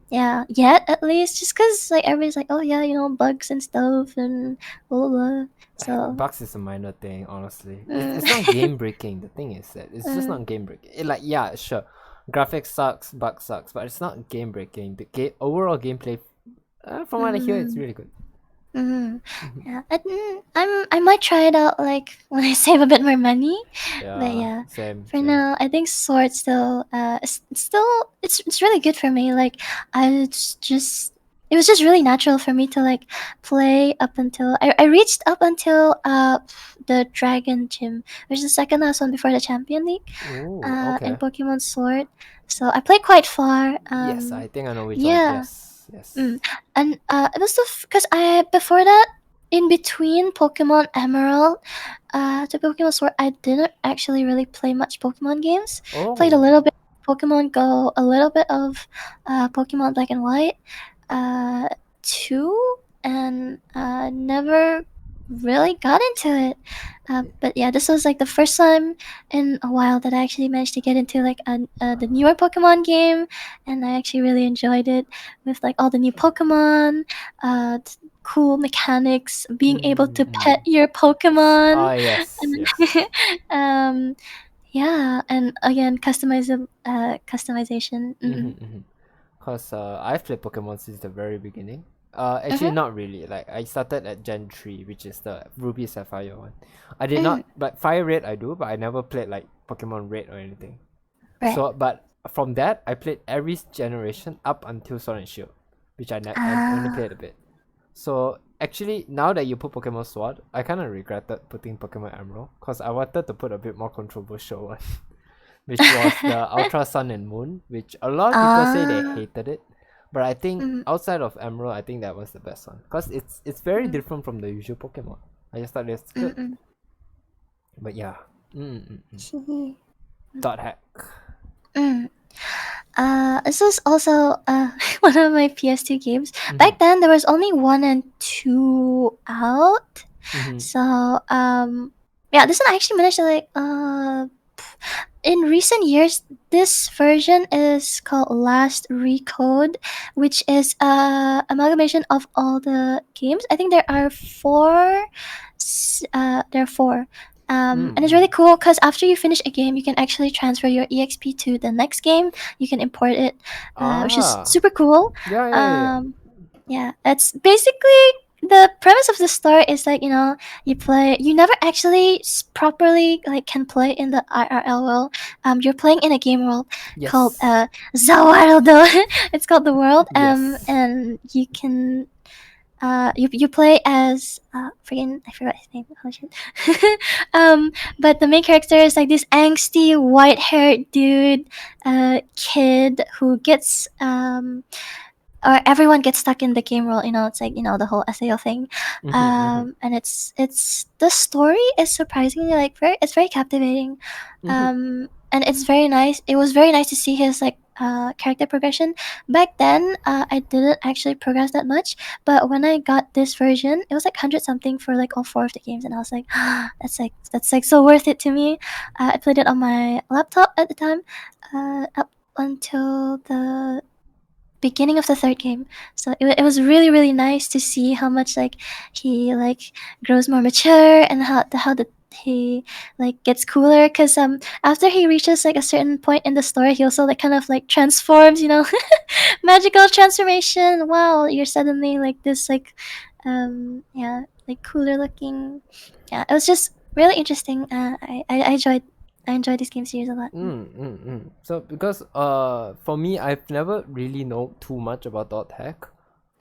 yeah, yet at least, just because like everybody's like, oh yeah, bugs and stuff and blah blah blah. So Bugs is a minor thing, honestly. It's not mm, game breaking. The thing is that it's just not game breaking. Like, yeah, sure, graphics sucks, bug sucks, but it's not game breaking. The overall gameplay, from what I hear, it's mm, really good. yeah, I might try it out like when I save a bit more money. But Yeah, yeah, same, for same. now, I think Sword still it's still it's really good for me. Like just it was just really natural for me to like play up until I reached up until the Dragon Gym, which is the second last one before the Champion League, Ooh, in okay. Pokemon Sword. So I played quite far. Yes, I think I know which one. Yeah. Yes, yes. And it was the because I before that, in between Pokemon Emerald to Pokemon Sword, I didn't actually really play much Pokemon games. Played a Oh, little bit of Pokemon Go, a little bit of Pokemon Black and White, uh, 2, and never really got into it. But yeah, this was like the first time in a while that I actually managed to get into like the newer Pokemon game, and I actually really enjoyed it with like all the new Pokemon, cool mechanics, being able to mm. pet your Pokemon, Ah, yes, and yes. um, yeah, and again, customization. Cause I've played Pokemon since the very beginning. Actually Mm-hmm. not really. Like I started at Gen 3, which is the Ruby Sapphire one. I did Mm, not, but Fire Red I do, but I never played like Pokemon Red or anything. right. So, but from that I played every generation up until Sword and Shield, which I only Ah. played a bit. So actually, now that you put Pokemon Sword, I kind of regretted putting Pokemon Emerald, cause I wanted to put a bit more controversial one, which was the Ultra Sun and Moon, which a lot of people say they Ah. hated it, but I think Mm, outside of Emerald, I think that was the best one, cause it's very mm, different from the usual Pokemon. I just thought it's good, mm, but yeah. Mm, mm, mm. mm. Dot hack. Mm. This was also one of my PS2 games. Mm-hmm. Back then, there was only 1 and 2 out. Mm-hmm. So, yeah, this one I actually managed to like, in recent years, this version is called Last Recode, which is a amalgamation of all the games. I think there are four. There are four. And it's Mm-hmm. really cool because after you finish a game, you can actually transfer your EXP to the next game. You can import it, which is Ah. super cool. Yeah, yeah, yeah, yeah. Yeah, it's basically the premise of the story is like you never actually properly like can play in the IRL world. You're playing in a game world called Yes. Zawardo. It's called the world. Yes. And you can you play as I forgot his name. Oh shit. But the main character is like this angsty white haired dude, kid who gets or everyone gets stuck in the game world. It's like the whole SAO thing. Mm-hmm. Mm-hmm. And it's the story is surprisingly like very captivating. Mm-hmm. And it's very nice. It was very nice to see his like character progression. Back then, I didn't actually progress that much, but when I got this version, it was like 100 something for like all four of the games, and I was like, that's like so worth it to me. I played it on my laptop at the time, up until the beginning of the third game. So it was really really nice to see how much like he like grows more mature, and how he like gets cooler, because after he reaches like a certain point in the story, he also like kind of like transforms, magical transformation. Wow, you're suddenly like this like yeah, like cooler looking. Yeah, it was just really interesting. I enjoyed this game series a lot. So because for me I've never really known too much about dot hack.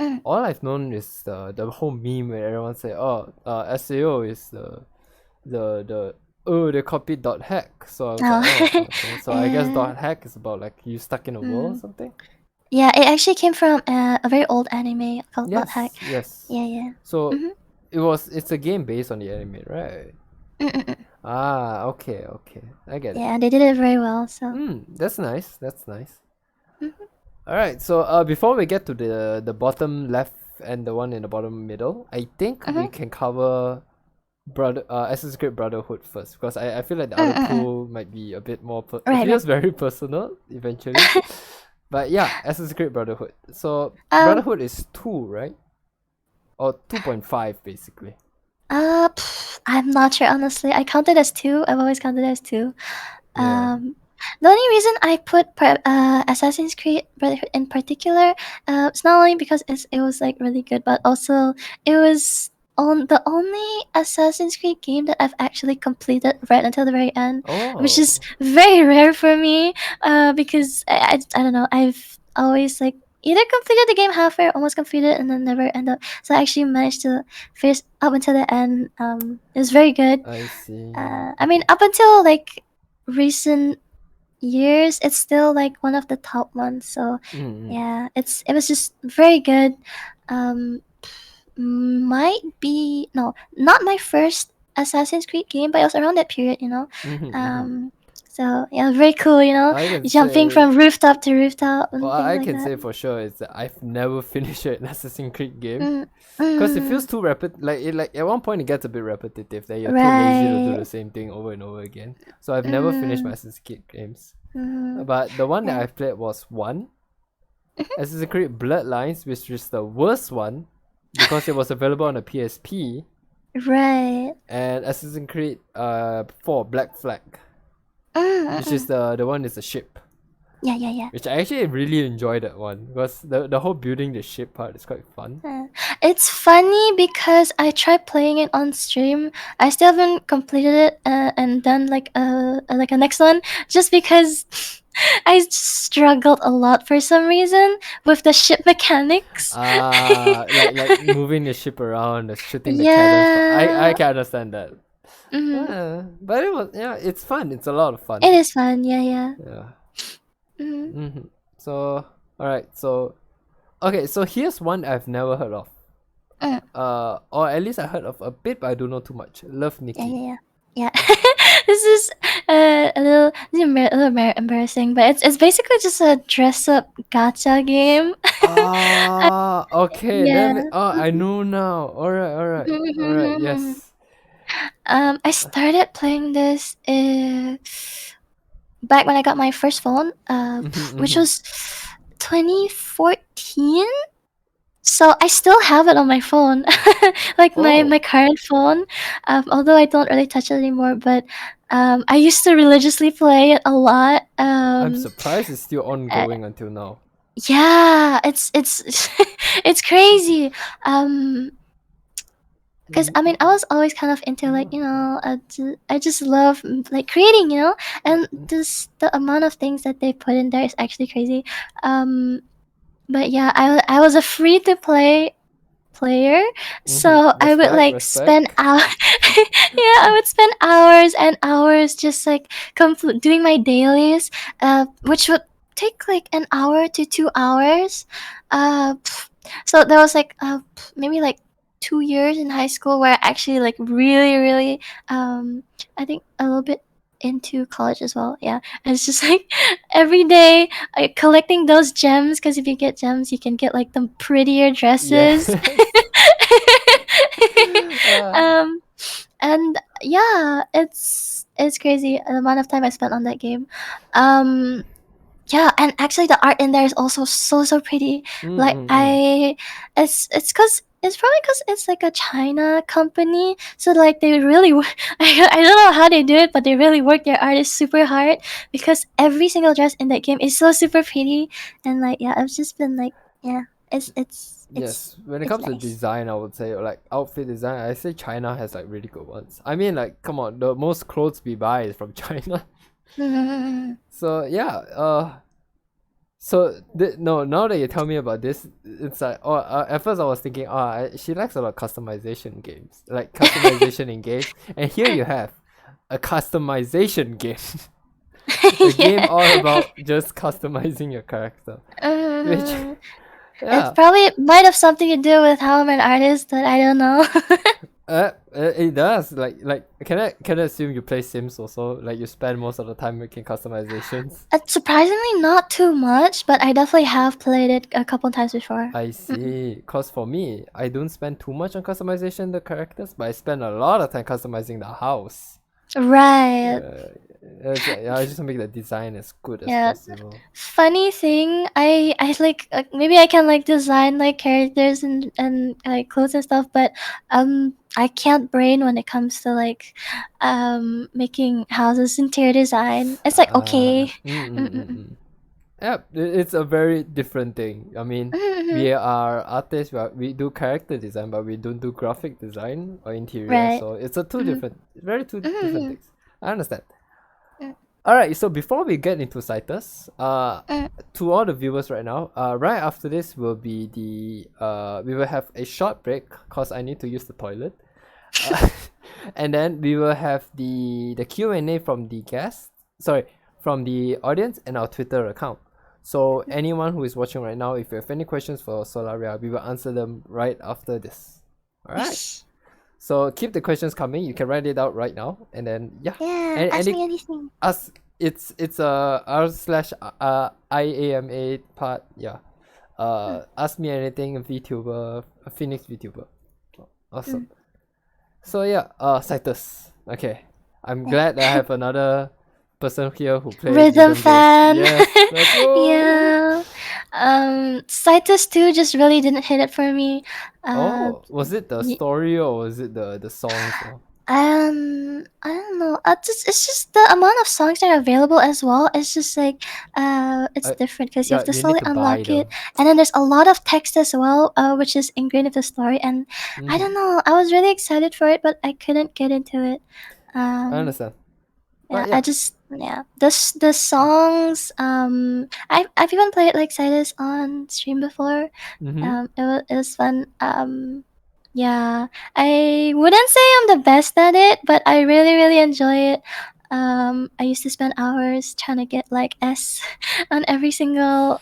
Mm. All I've known is the whole meme where everyone say, oh, SAO is the oh, they copied dot hack. So I was like, oh, Oh. okay. So I guess uh, dot hack is about like you stuck in a world or mm. something. Yeah, it actually came from a very old anime called Dot Hack. Yes, yes. Yeah, yeah. So Mm-hmm. it's a game based on the anime, right? Mm-mm-mm. Ah, okay, okay. I get it. Yeah, they did it very well. So. That's nice. That's nice. Mm-hmm. All right. So before we get to the bottom left and the one in the bottom middle, I think we Mm-hmm. can cover Assassin's Creed Brotherhood first, because I feel like the other two might be a bit more. It Right, feels very personal eventually. But yeah, Assassin's Creed Brotherhood. So Um, Brotherhood is 2, right? Or 2.5 basically. I'm not sure honestly. I counted as two. I've always counted as two. Yeah. The only reason I put Assassin's Creed Brotherhood in particular, it's not only because it was like really good, but also it was on the only Assassin's Creed game that I've actually completed right until the very end, which Oh, is very rare for me. Because I don't know, I've always like either completed the game halfway or almost completed and then never end up. So I actually managed to finish up until the end. It was very good. I see. I mean, up until like recent years, it's still like one of the top ones. So Mm-hmm. yeah, it was just very good. Um, might be no, not my first Assassin's Creed game, but it was around that period, you know. Mm-hmm. Um, so yeah, very cool, you know, I can jumping say. from rooftop to rooftop Well, and things I like can that. say for sure is that I've never finished an Assassin's Creed game. Mm, Because it feels mm, too like at one point it gets a bit repetitive. That you're too lazy to do right. the same thing over and over again. So I've never finished my Mm, Assassin's Creed games. mm, But the one that right. I've played was one Assassin's Creed Bloodlines, which is the worst one because it was available on the PSP, Right. and Assassin's Creed 4 Black Flag, which is Mm. the one is a ship. Yeah, yeah, yeah. Which I actually really enjoyed that one because the whole building the ship part is quite fun. It's funny because I tried playing it on stream. I still haven't completed it and done like a next one just because I struggled a lot for some reason with the ship mechanics. Like moving the ship around, shooting the cannons. I Yeah. can understand that. Hmm. But it was, yeah, it's fun. It's a lot of fun. It is fun. Yeah, yeah. Yeah. Hmm. So all right. So okay. So here's one I've never heard of. Mm. Or at least I heard of a bit, but I don't know too much. Love Yeah, Nikki. yeah, yeah. Yeah. This is a little embarrassing, but it's basically just a dress up gacha game. Okay. Let me. Yeah. Oh, I know now. All right. All right. All right. Yes. I started playing this back when I got my first phone, which was 2014. So I still have it on my phone, like Oh, my current phone. Although I don't really touch it anymore, but I used to religiously play it a lot. I'm surprised it's still ongoing until now. Yeah, it's it's crazy. Um, because I mean, I was always kind of into like I just love like creating, and this the amount of things that they put in there is actually crazy. Um, but yeah, I was a free to play player, so I would Respect. like spend Respect. hours. Yeah, I would spend hours and hours just like doing my dailies, which would take like an hour to 2 hours. So there was like maybe like 2 years in high school where I actually like really really I think a little bit into college as well. Yeah, and it's just like every day collecting those gems because if you get gems, you can get like the prettier dresses. Yes. uh, um, and yeah, it's crazy the amount of time I spent on that game. Um, yeah, and actually the art in there is also so pretty. Like mm. it's cause it's probably cause it's like a China company, so like they really I don't know how they do it, but they really work their artists super hard because every single dress in that game is so super pretty, and like yeah, I've just been like yeah, Yes, when it it's comes to nice. design, I would say like outfit design. I say China has like really good ones. I mean, like, come on, the most clothes we buy is from China. So yeah, no, now that you tell me about this, it's like at first I was thinking, she likes a lot of customization games, like customization in games, and here you have a customization game, a game Yeah. all about just customizing your character, which It yeah, probably might have something to do with how I'm an artist, but I don't know. It does. Like, can I assume you play Sims also? Like, you spend most of the time making customizations. Surprisingly, not too much, but I definitely have played it a couple times before. I see. Cause for me, I don't spend too much on customization of the characters, but I spend a lot of time customizing the house. Right. I just make the design as good as Yeah. possible. Funny thing, I like maybe I can like design like characters and like clothes and stuff, but I can't brain when it comes to like making houses, interior design. It's like Uh, okay. mm, mm, mm, Mm-mm. mm. Yeah, it's a very different thing. I mean, Mm-hmm. we are artists, but we do character design, but we don't do graphic design or interior. Right. So it's a Mm-hmm. two different Mm-hmm. things. I understand. All right, so before we get into Citus, to all the viewers right now, right after this will be we will have a short break cause I need to use the toilet, and then we will have the Q&A from the guests, sorry, from the audience and our Twitter account. So anyone who is watching right now, if you have any questions for Solaria, we will answer them right after this. All right. So keep the questions coming. You can write it out right now, and then yeah, Yeah, ask and me anything. us it's r/IAMA part, yeah. Ask me anything, VTuber, a Phoenix VTuber. Awesome. So yeah, Citus. Okay, I'm glad I have another person here who plays Rhythm rhythm games. fan. Yes, let's go. Yeah. Citus 2 just really didn't hit it for me. Uh, Oh, was it the y- story or was it the songs? Or I don't know. It's just the amount of songs that are available as well. It's just like it's I, different because you have yeah, to you need slowly to buy unlock it, them. and then there's a lot of text as well, which is ingrained in the story. And I Mm-hmm. don't know. I was really excited for it, but I couldn't get into it. I Um, understand, yeah, but I yeah. just yeah. The songs. I've even played like Citus on stream before. Mm-hmm. It was fun. Yeah, I wouldn't say I'm the best at it, but I really really enjoy it. I used to spend hours trying to get like S on every single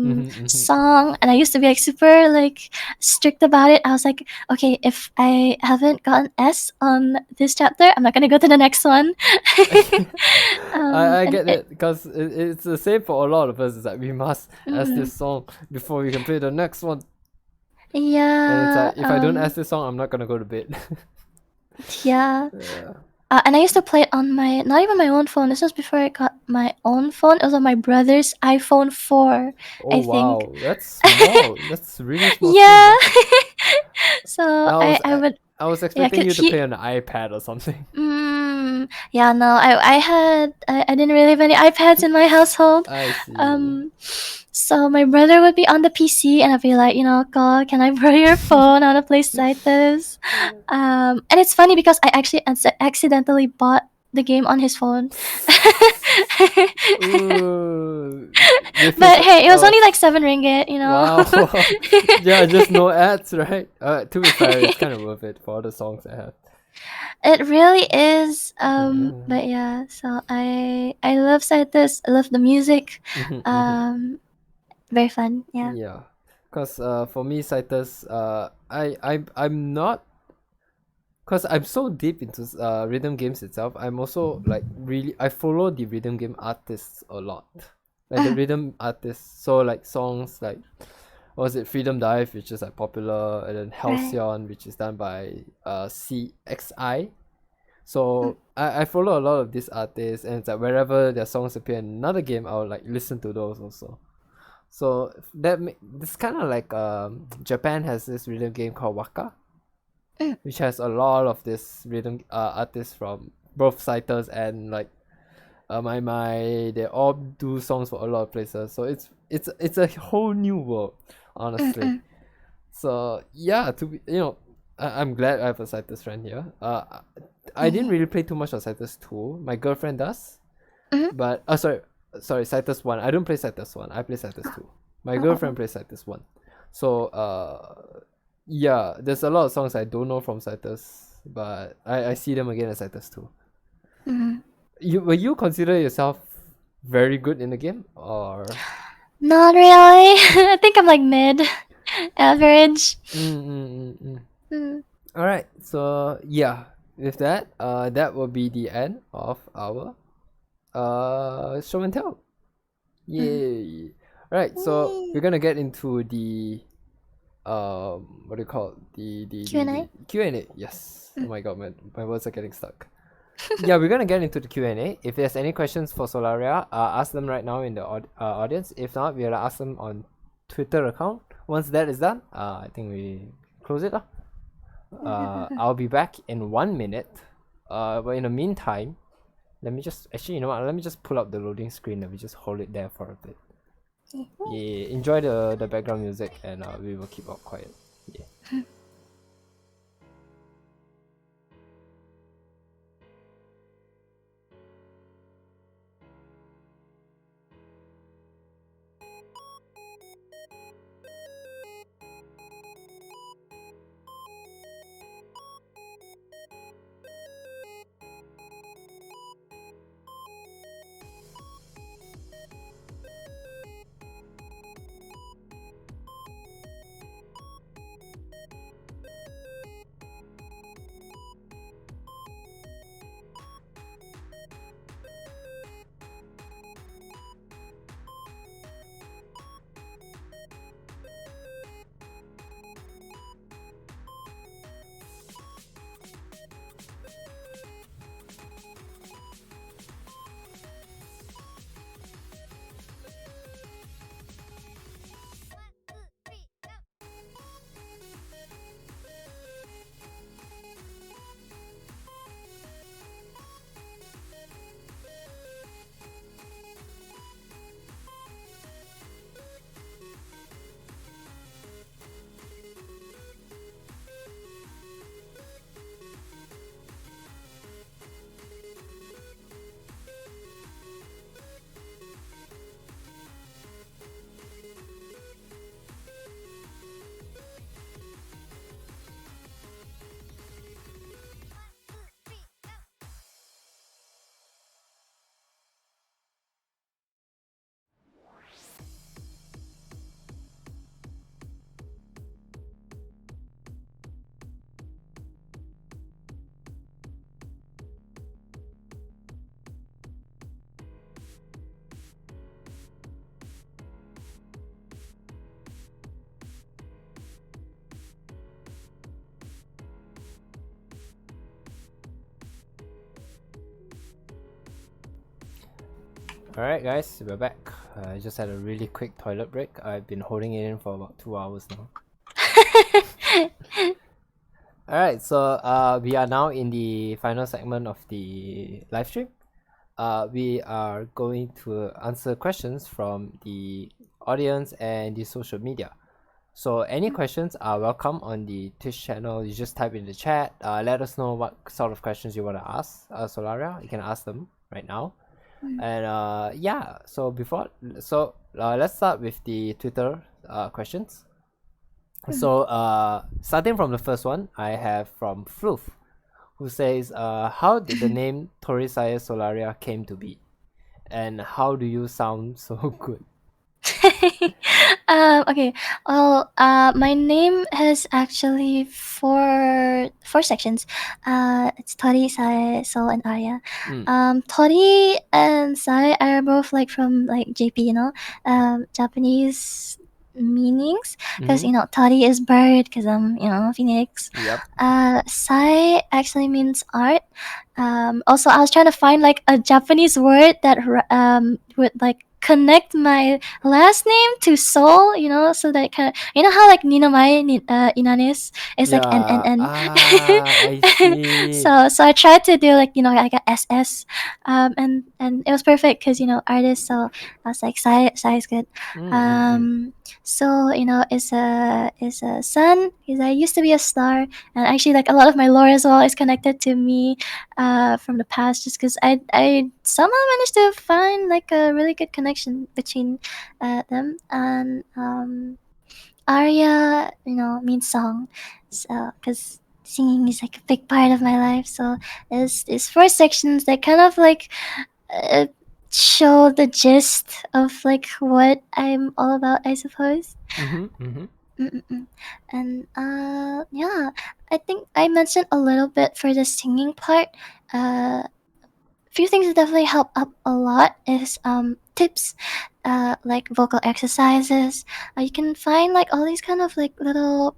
Mm-hmm. Mm-hmm. song, and I used to be like super like strict about it. I was like, okay, if I haven't gotten S on this chapter, I'm not gonna go to the next one. I And get it because it's the same for a lot of us. It's like we must ask mm, this song before we can play the next one. And it's yeah, like if I don't ask this song, I'm not gonna go to bed. yeah. Yeah. And I used to play it on my not even my own phone. This was before I got my own phone. It was on my brother's iPhone 4, Oh I think. wow, that's small. That's really small screen, Yeah. though. So I was I would I was yeah, expecting cause you to play he on an iPad or something. yeah, no, I didn't really have any iPads in my household. I see. Um so my brother would be on the PC and I'd be like, God, can I borrow your phone? I wanna play Citus. And it's funny because I actually accidentally bought the game on his phone. Ooh, with his But hey, it was only like 7 ringgit. wow. Yeah, just no ads, right? To be fair, it's kind of worth it for all the songs I have. It really is. Yeah. But yeah, so I love Citus. I love the music. Mhm, mhm. Um, very fun. Yeah. Yeah, cause for me, Citus, I'm not, cause I'm so deep into rhythm games itself. I'm also like really I follow the rhythm game artists a lot, like the rhythm artists. So like songs like what was it, Freedom Dive, which is like popular, and then Right. Halcyon, which is done by CXI. So I follow a lot of these artists, and it's like wherever their songs appear in another game, I'll like listen to those also. So this kind of like Japan has this rhythm game called Waka, Mm, which has a lot of this rhythm artists from both Citus and like my they all do songs for a lot of places. So it's a whole new world, honestly. mm. So yeah, I'm glad I have a Citus friend here. I didn't Yeah. really play too much of Citus 2. My girlfriend does. Mhm. But sorry, Citus 1. I don't play Citus 1. I play Citus 2. My Oh, oh, girlfriend oh. plays Citus 1. So yeah, there's a lot of songs I don't know from Citus, but I see them again as Citus 2. Mhm. Will you consider yourself very good in the game or Not really. I think I'm like mid, average. mm, mm, mm, mm. Mm. All right. So yeah, with that, that will be the end of our show and tell. Yay! All right. So we're gonna get into the what do you call it? The Q&A. Q&A. Yes. Oh my god, my words are getting stuck. Yeah, we're gonna get into the Q&A. If there's any questions for Solaria, ask them right now in the audience. If not, we'll ask them on Twitter account. Once that is done, I think we close it. I'll be back in 1 minute. But in the meantime, let me just actually, you know what? Let me just pull up the loading screen. Let me just hold it there for a bit. Yeah, enjoy the background music, and we will keep up quiet. Yeah. Alright guys, we're back. I just had a really quick toilet break. I've been holding it in for about 2 hours now. Alright, so we are now in the final segment of the live stream. We are going to answer questions from the audience and the social media. So any questions are welcome on the Twitch channel. You just type in the chat. Let us know what sort of questions you want to ask Solaria. You can ask them right now. And yeah, so let's start with the Twitter questions. So starting from the first one, I have from Floof, who says, how did the name Torisae Solaria came to be, and how do you sound so good? Okay. Well, my name has actually four sections. It's Tori, Sai, Sol, and Arya. Tori and Sai are both like from like JP, Japanese meanings, because Tori is bird, because I'm Phoenix. Yep. Sai actually means art. Also, I was trying to find like a Japanese word that would like connect my last name to Seoul, so that kind of, how like Nino Mai Inanis is like N. I see. So I tried to do like I got SS, and it was perfect because artist. So I was like Sai is good. So is a sun. Because I used to be a star, and actually like a lot of my lore as well is connected to me from the past, just because I somehow managed to find like a really good connection between them. And Arya, means song, so because singing is like a big part of my life. So there's four sections that kind of like uh, show the gist of like what I'm all about, I suppose. Mm-mm. And yeah, I think I mentioned a little bit for the singing part. Few things that definitely help up a lot is tips, like vocal exercises. You can find like all these kind of like little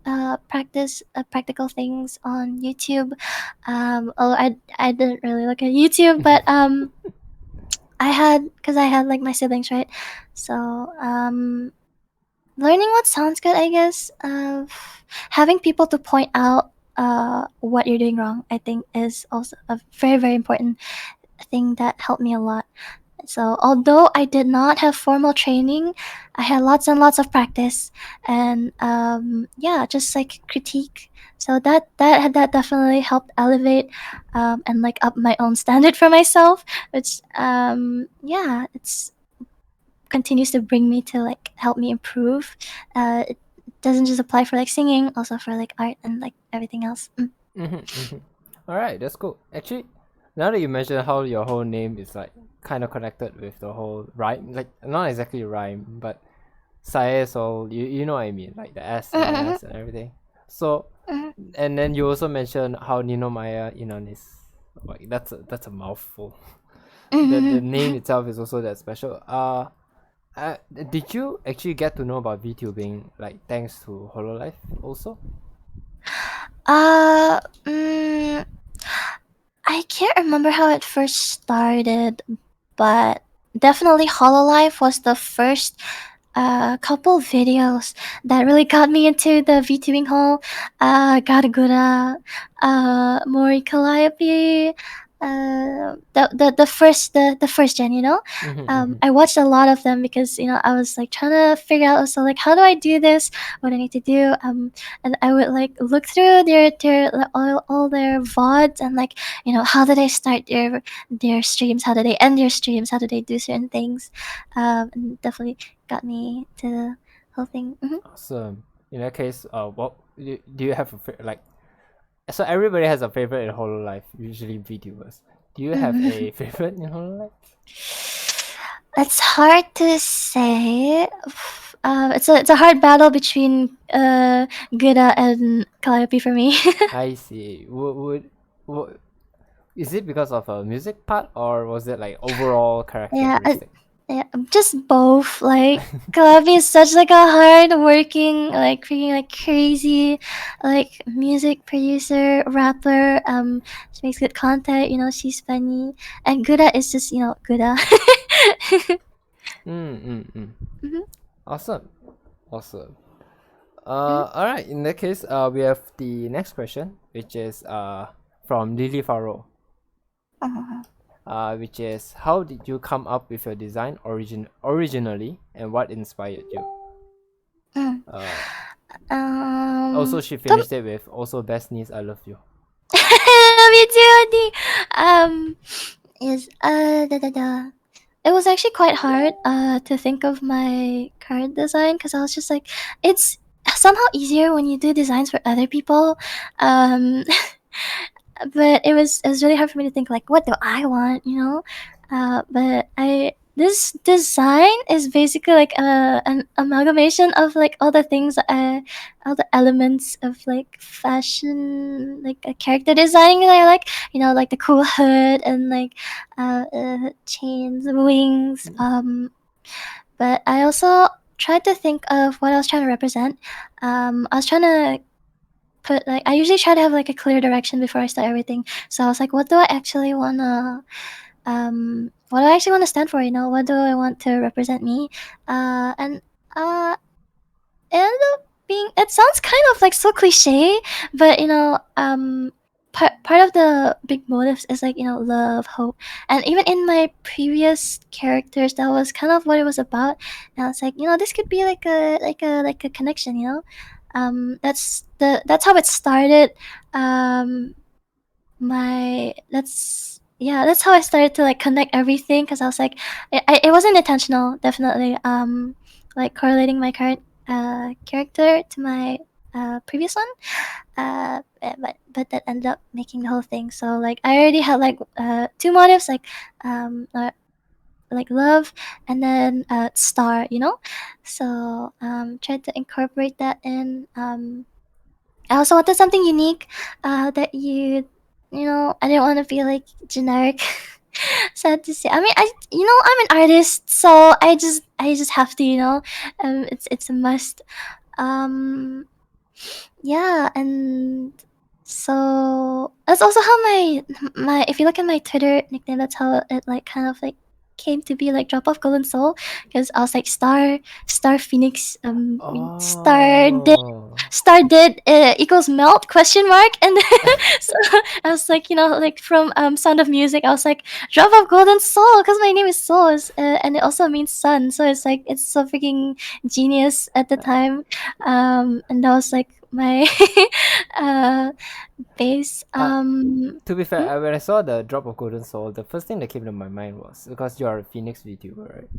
practical things on YouTube. Although I didn't really look at YouTube, but I had like my siblings, right? So learning what sounds good, I guess. Having people to point out what you're doing wrong, I think, is also a very important thing that helped me a lot. So although I did not have formal training, I had lots and lots of practice, and yeah, just like critique. So that definitely helped elevate and like up my own standard for myself, which yeah, it's continues to bring me to like help me improve. It doesn't just apply for like singing, also for like art and like everything else. All right, that's cool. Actually, now that you mentioned how your whole name is like kind of connected with the whole rhyme, like not exactly rhyme, but Sae Sol, you know what I mean, like the S and Mm-hmm, S and everything. So, mm-hmm, and then you also mentioned how Nino Maya Inan is like that's a mouthful. The name mm-hmm. itself is also that special. Did you actually get to know about VTubing like thanks to Hololive also? Uh, mm, I can't remember how it first started, but definitely Hololive was the first couple videos that really got me into the VTubing hole. Gargura, Mori Calliope, the first gen, you know. I watched a lot of them because you know I was like trying to figure out also like how do I do this, what I need to do. And I would like look through their like, all their VODs and like you know how do they start their streams, how do they end their streams, how do they do certain things. And definitely got me to the whole thing. Awesome. In that case, what do you have like? So everybody has a favorite in Hololive, usually VTubers. Do you have Mhm. a favorite in Hololive? It's hard to say. It's a hard battle between Guda and Calliope for me. I see. Would is it because of a music part or was it like overall Yeah, characteristic? yeah, just both. Like Calliope is such like a hard working, like freaking like crazy, like music producer, rapper. She makes good content. You know, she's funny, and Guda is just you know Guda. Mm. Mhm, Awesome. Awesome. mhm, All right. In that case, we have the next question, which is from Lily Faro. mhm, Which is how did you come up with your design originally, and what inspired you? mhm. Uh, Also Um, she Tom, finished it with also best niece, I love you. me too, Adi. Is it was actually quite hard to think of my card design because I was just like, it's somehow easier when you do designs for other people. Um, but it was really hard for me to think like what do I want, you know. But I this design is basically like an amalgamation of like all the things all the elements of like fashion, like a character designing that I like, you know, like the cool hood and like chains, wings. But I also tried to think of what I was trying to represent. I was trying to put like I usually try to have like a clear direction before I start everything. So I was like, what do I actually wanna what do I actually want to stand for? You know, what do I want to represent me? And it ended up being it sounds kind of like so cliche, but you know, part of the big motives is like you know love, hope, and even in my previous characters, that was kind of what it was about. And I was like, you know, this could be like a connection, you know. That's how it started. Um, my that's how I started to like connect everything because I was like, it wasn't intentional, definitely. Like correlating my current character to my previous one, but that ended up making the whole thing. So like I already had like two motives, like like love, and then star, so tried to incorporate that in. I also wanted something unique, that I didn't want to be like generic. Sad to say. I mean, I'm an artist, so I just have to, it's a must. Um, yeah, and so that's also how my if you look at my Twitter nickname, that's how it like kind of like came to be, like Drop Off Golden Soul, because I was like Star Phoenix, Oh. Star did equals melt question mark, and then so I was like, like from Sound of Music, I was like Drop Off Golden Soul, because my name is Soul, and it also means sun, so it's like it's so freaking genius at the time. And that was like my uh base. To be Hmm? fair, when I saw the drop of golden soul, the first thing that came to my mind was because you're a Phoenix VTuber, right?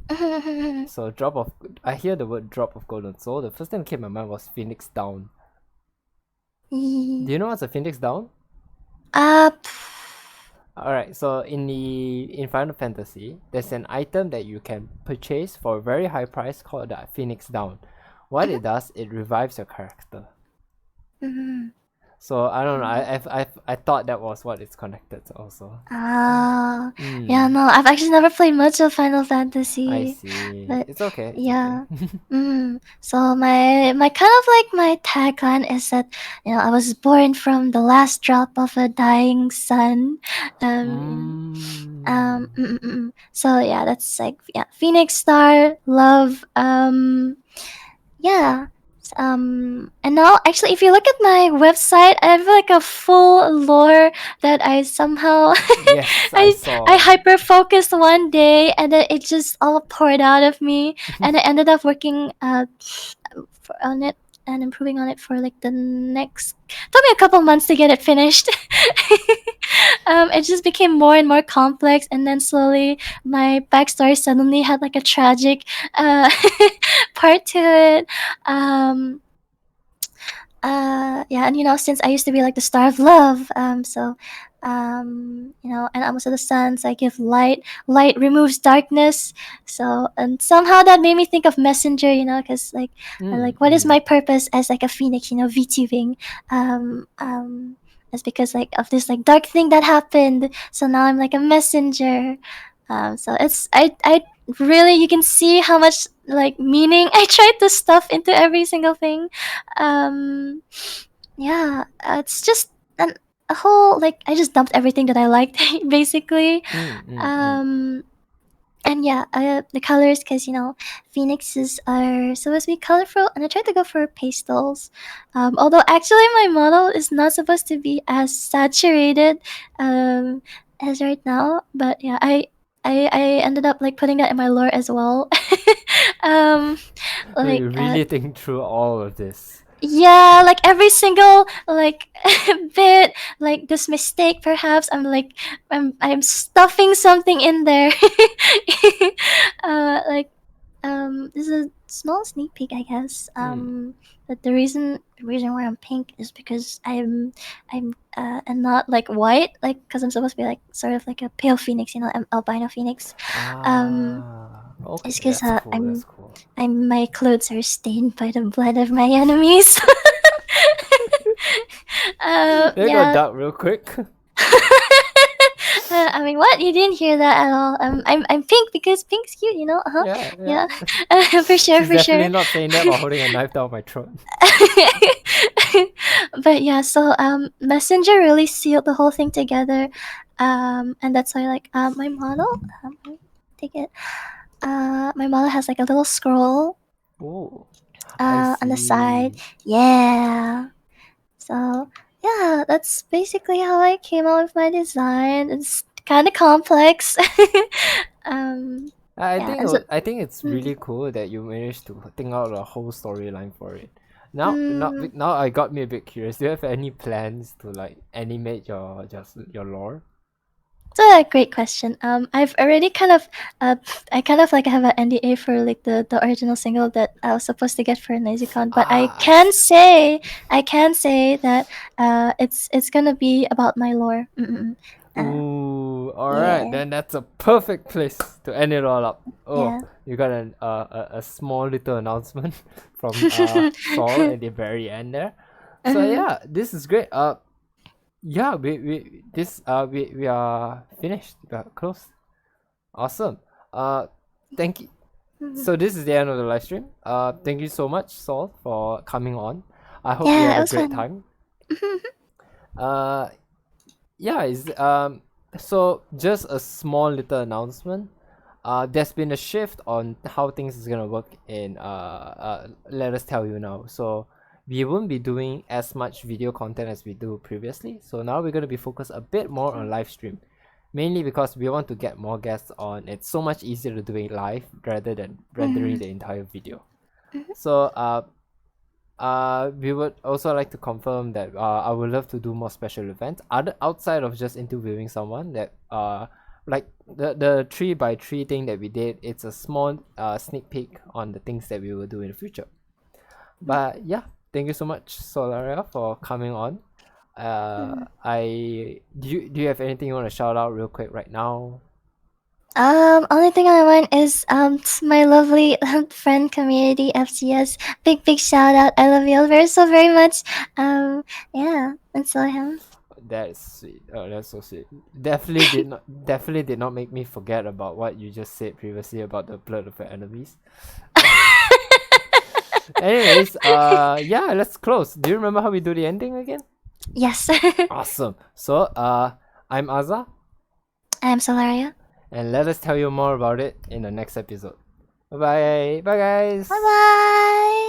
So drop of I hear the word drop of golden soul. The first thing that came to my mind was Phoenix down. Do you know what's a Phoenix down? uh Alright, so in Final Fantasy, there's an item that you can purchase for a very high price called the Phoenix down. What it does, it revives your character. So I don't know. I thought that was what it's connected to also. yeah, no, I've actually never played much of Final I Fantasy, see. but It's okay. It's okay. yeah. So my kind of like my tagline is that, I was born from the last drop of a dying sun. Mm. So yeah, that's like, yeah, Phoenix Star, love, yeah. And now actually, if you look at my website, I have like a full lore that I somehow Yes, I I saw. hyper focused one day, and then it just all poured out of me, and I ended up working on it and improving on it for like the next, took me a couple months to get it finished. It just became more and more complex, and then slowly my backstory suddenly had like a tragic part to it. um yeah, and since I used to be like the star of love, so and I'm also the sun, so I give light removes darkness. So, and somehow that made me think of messenger, because like, what is my purpose as like a phoenix, VTubing. It's because like of this like dark thing that happened, so now I'm like a messenger. So it's I really, you can see how much like meaning I tried to stuff into every single thing. um yeah, it's just a whole, like, I just dumped everything that I liked basically. um and yeah, the colors, because phoenixes are supposed to be colorful, and I tried to go for pastels. Although actually my model is not supposed to be as saturated um as right now, but yeah, I ended up like putting that in my lore as well. um Wait, like you really think through all of this? yeah, like every single like bit, like this mistake, perhaps I'm stuffing something in there. Like, this is a small sneak peek, I guess. But the reason why I'm pink is because I'm and not like white, like, because I'm supposed to be like sort of like a pale phoenix, albino phoenix. Um, Okay, it's because that's cool. That's cool. my clothes are stained by the blood of my enemies. They got Yeah. dark real quick. I mean, what? You didn't hear that at all. I'm pink because pink's cute, Yeah, yeah. Yeah. For sure, She's for sure. definitely not saying that while holding a knife down my throat. But yeah, so Messenger really sealed the whole thing together, and that's why like my model, let me take it. My model has like a little scroll Oh, I on the side. see. Yeah. So yeah, that's basically how I came up with my design. It's kind of complex. um, I yeah, think and so. I think it's Mm, really cool that you managed to think out a whole storyline for it. mm, Now I got me a bit curious. Do you have any plans to like animate your lore? it's a great question. I've already kind of, I kind of like have an NDA for like the original single that I was supposed to get for NiziCon, but Ah, I can say that it's gonna be about my lore. Mm-mm. Uh, ooh, Alright, Yeah. then that's a perfect place to end it all up. Oh, Yeah. you got a small little announcement from Saul at the very end there. So yeah, this is great. Yeah, we are finished. We are close. Awesome. Thank you. So this is the end of the live stream. Thank you so much, Saul, for coming on. I hope you Yeah, had it a was great fun. time. Yeah, is so just a small little announcement. There's been a shift on how things is gonna work in let us tell you now. So we won't be doing as much video content as we do previously. So now we're gonna be focused a bit more on live stream. Mainly because we want to get more guests on. It's so much easier to do it live rather than rendering the entire video. So we would also like to confirm that I would love to do more special events other outside of just interviewing someone that like the 3x3 thing that we did. It's a small sneak peek on the things that we will do in the future. But yeah, thank you so much, Solaria, for coming on. I do you have anything you want to shout out real quick right now? Only thing I want is to my lovely friend community FCS. Big shout out. I love you all very much. Yeah, that's all I have. That is sweet. Oh, that's so sweet. Definitely did not make me forget about what you just said previously about the blood of your enemies. Anyways, yeah, let's close. Do you remember how we do the ending again? Yes. Awesome. So, I'm Azza, I'm Solaria. and let us tell you more about it in the next episode. Bye bye. Bye guys. Bye bye.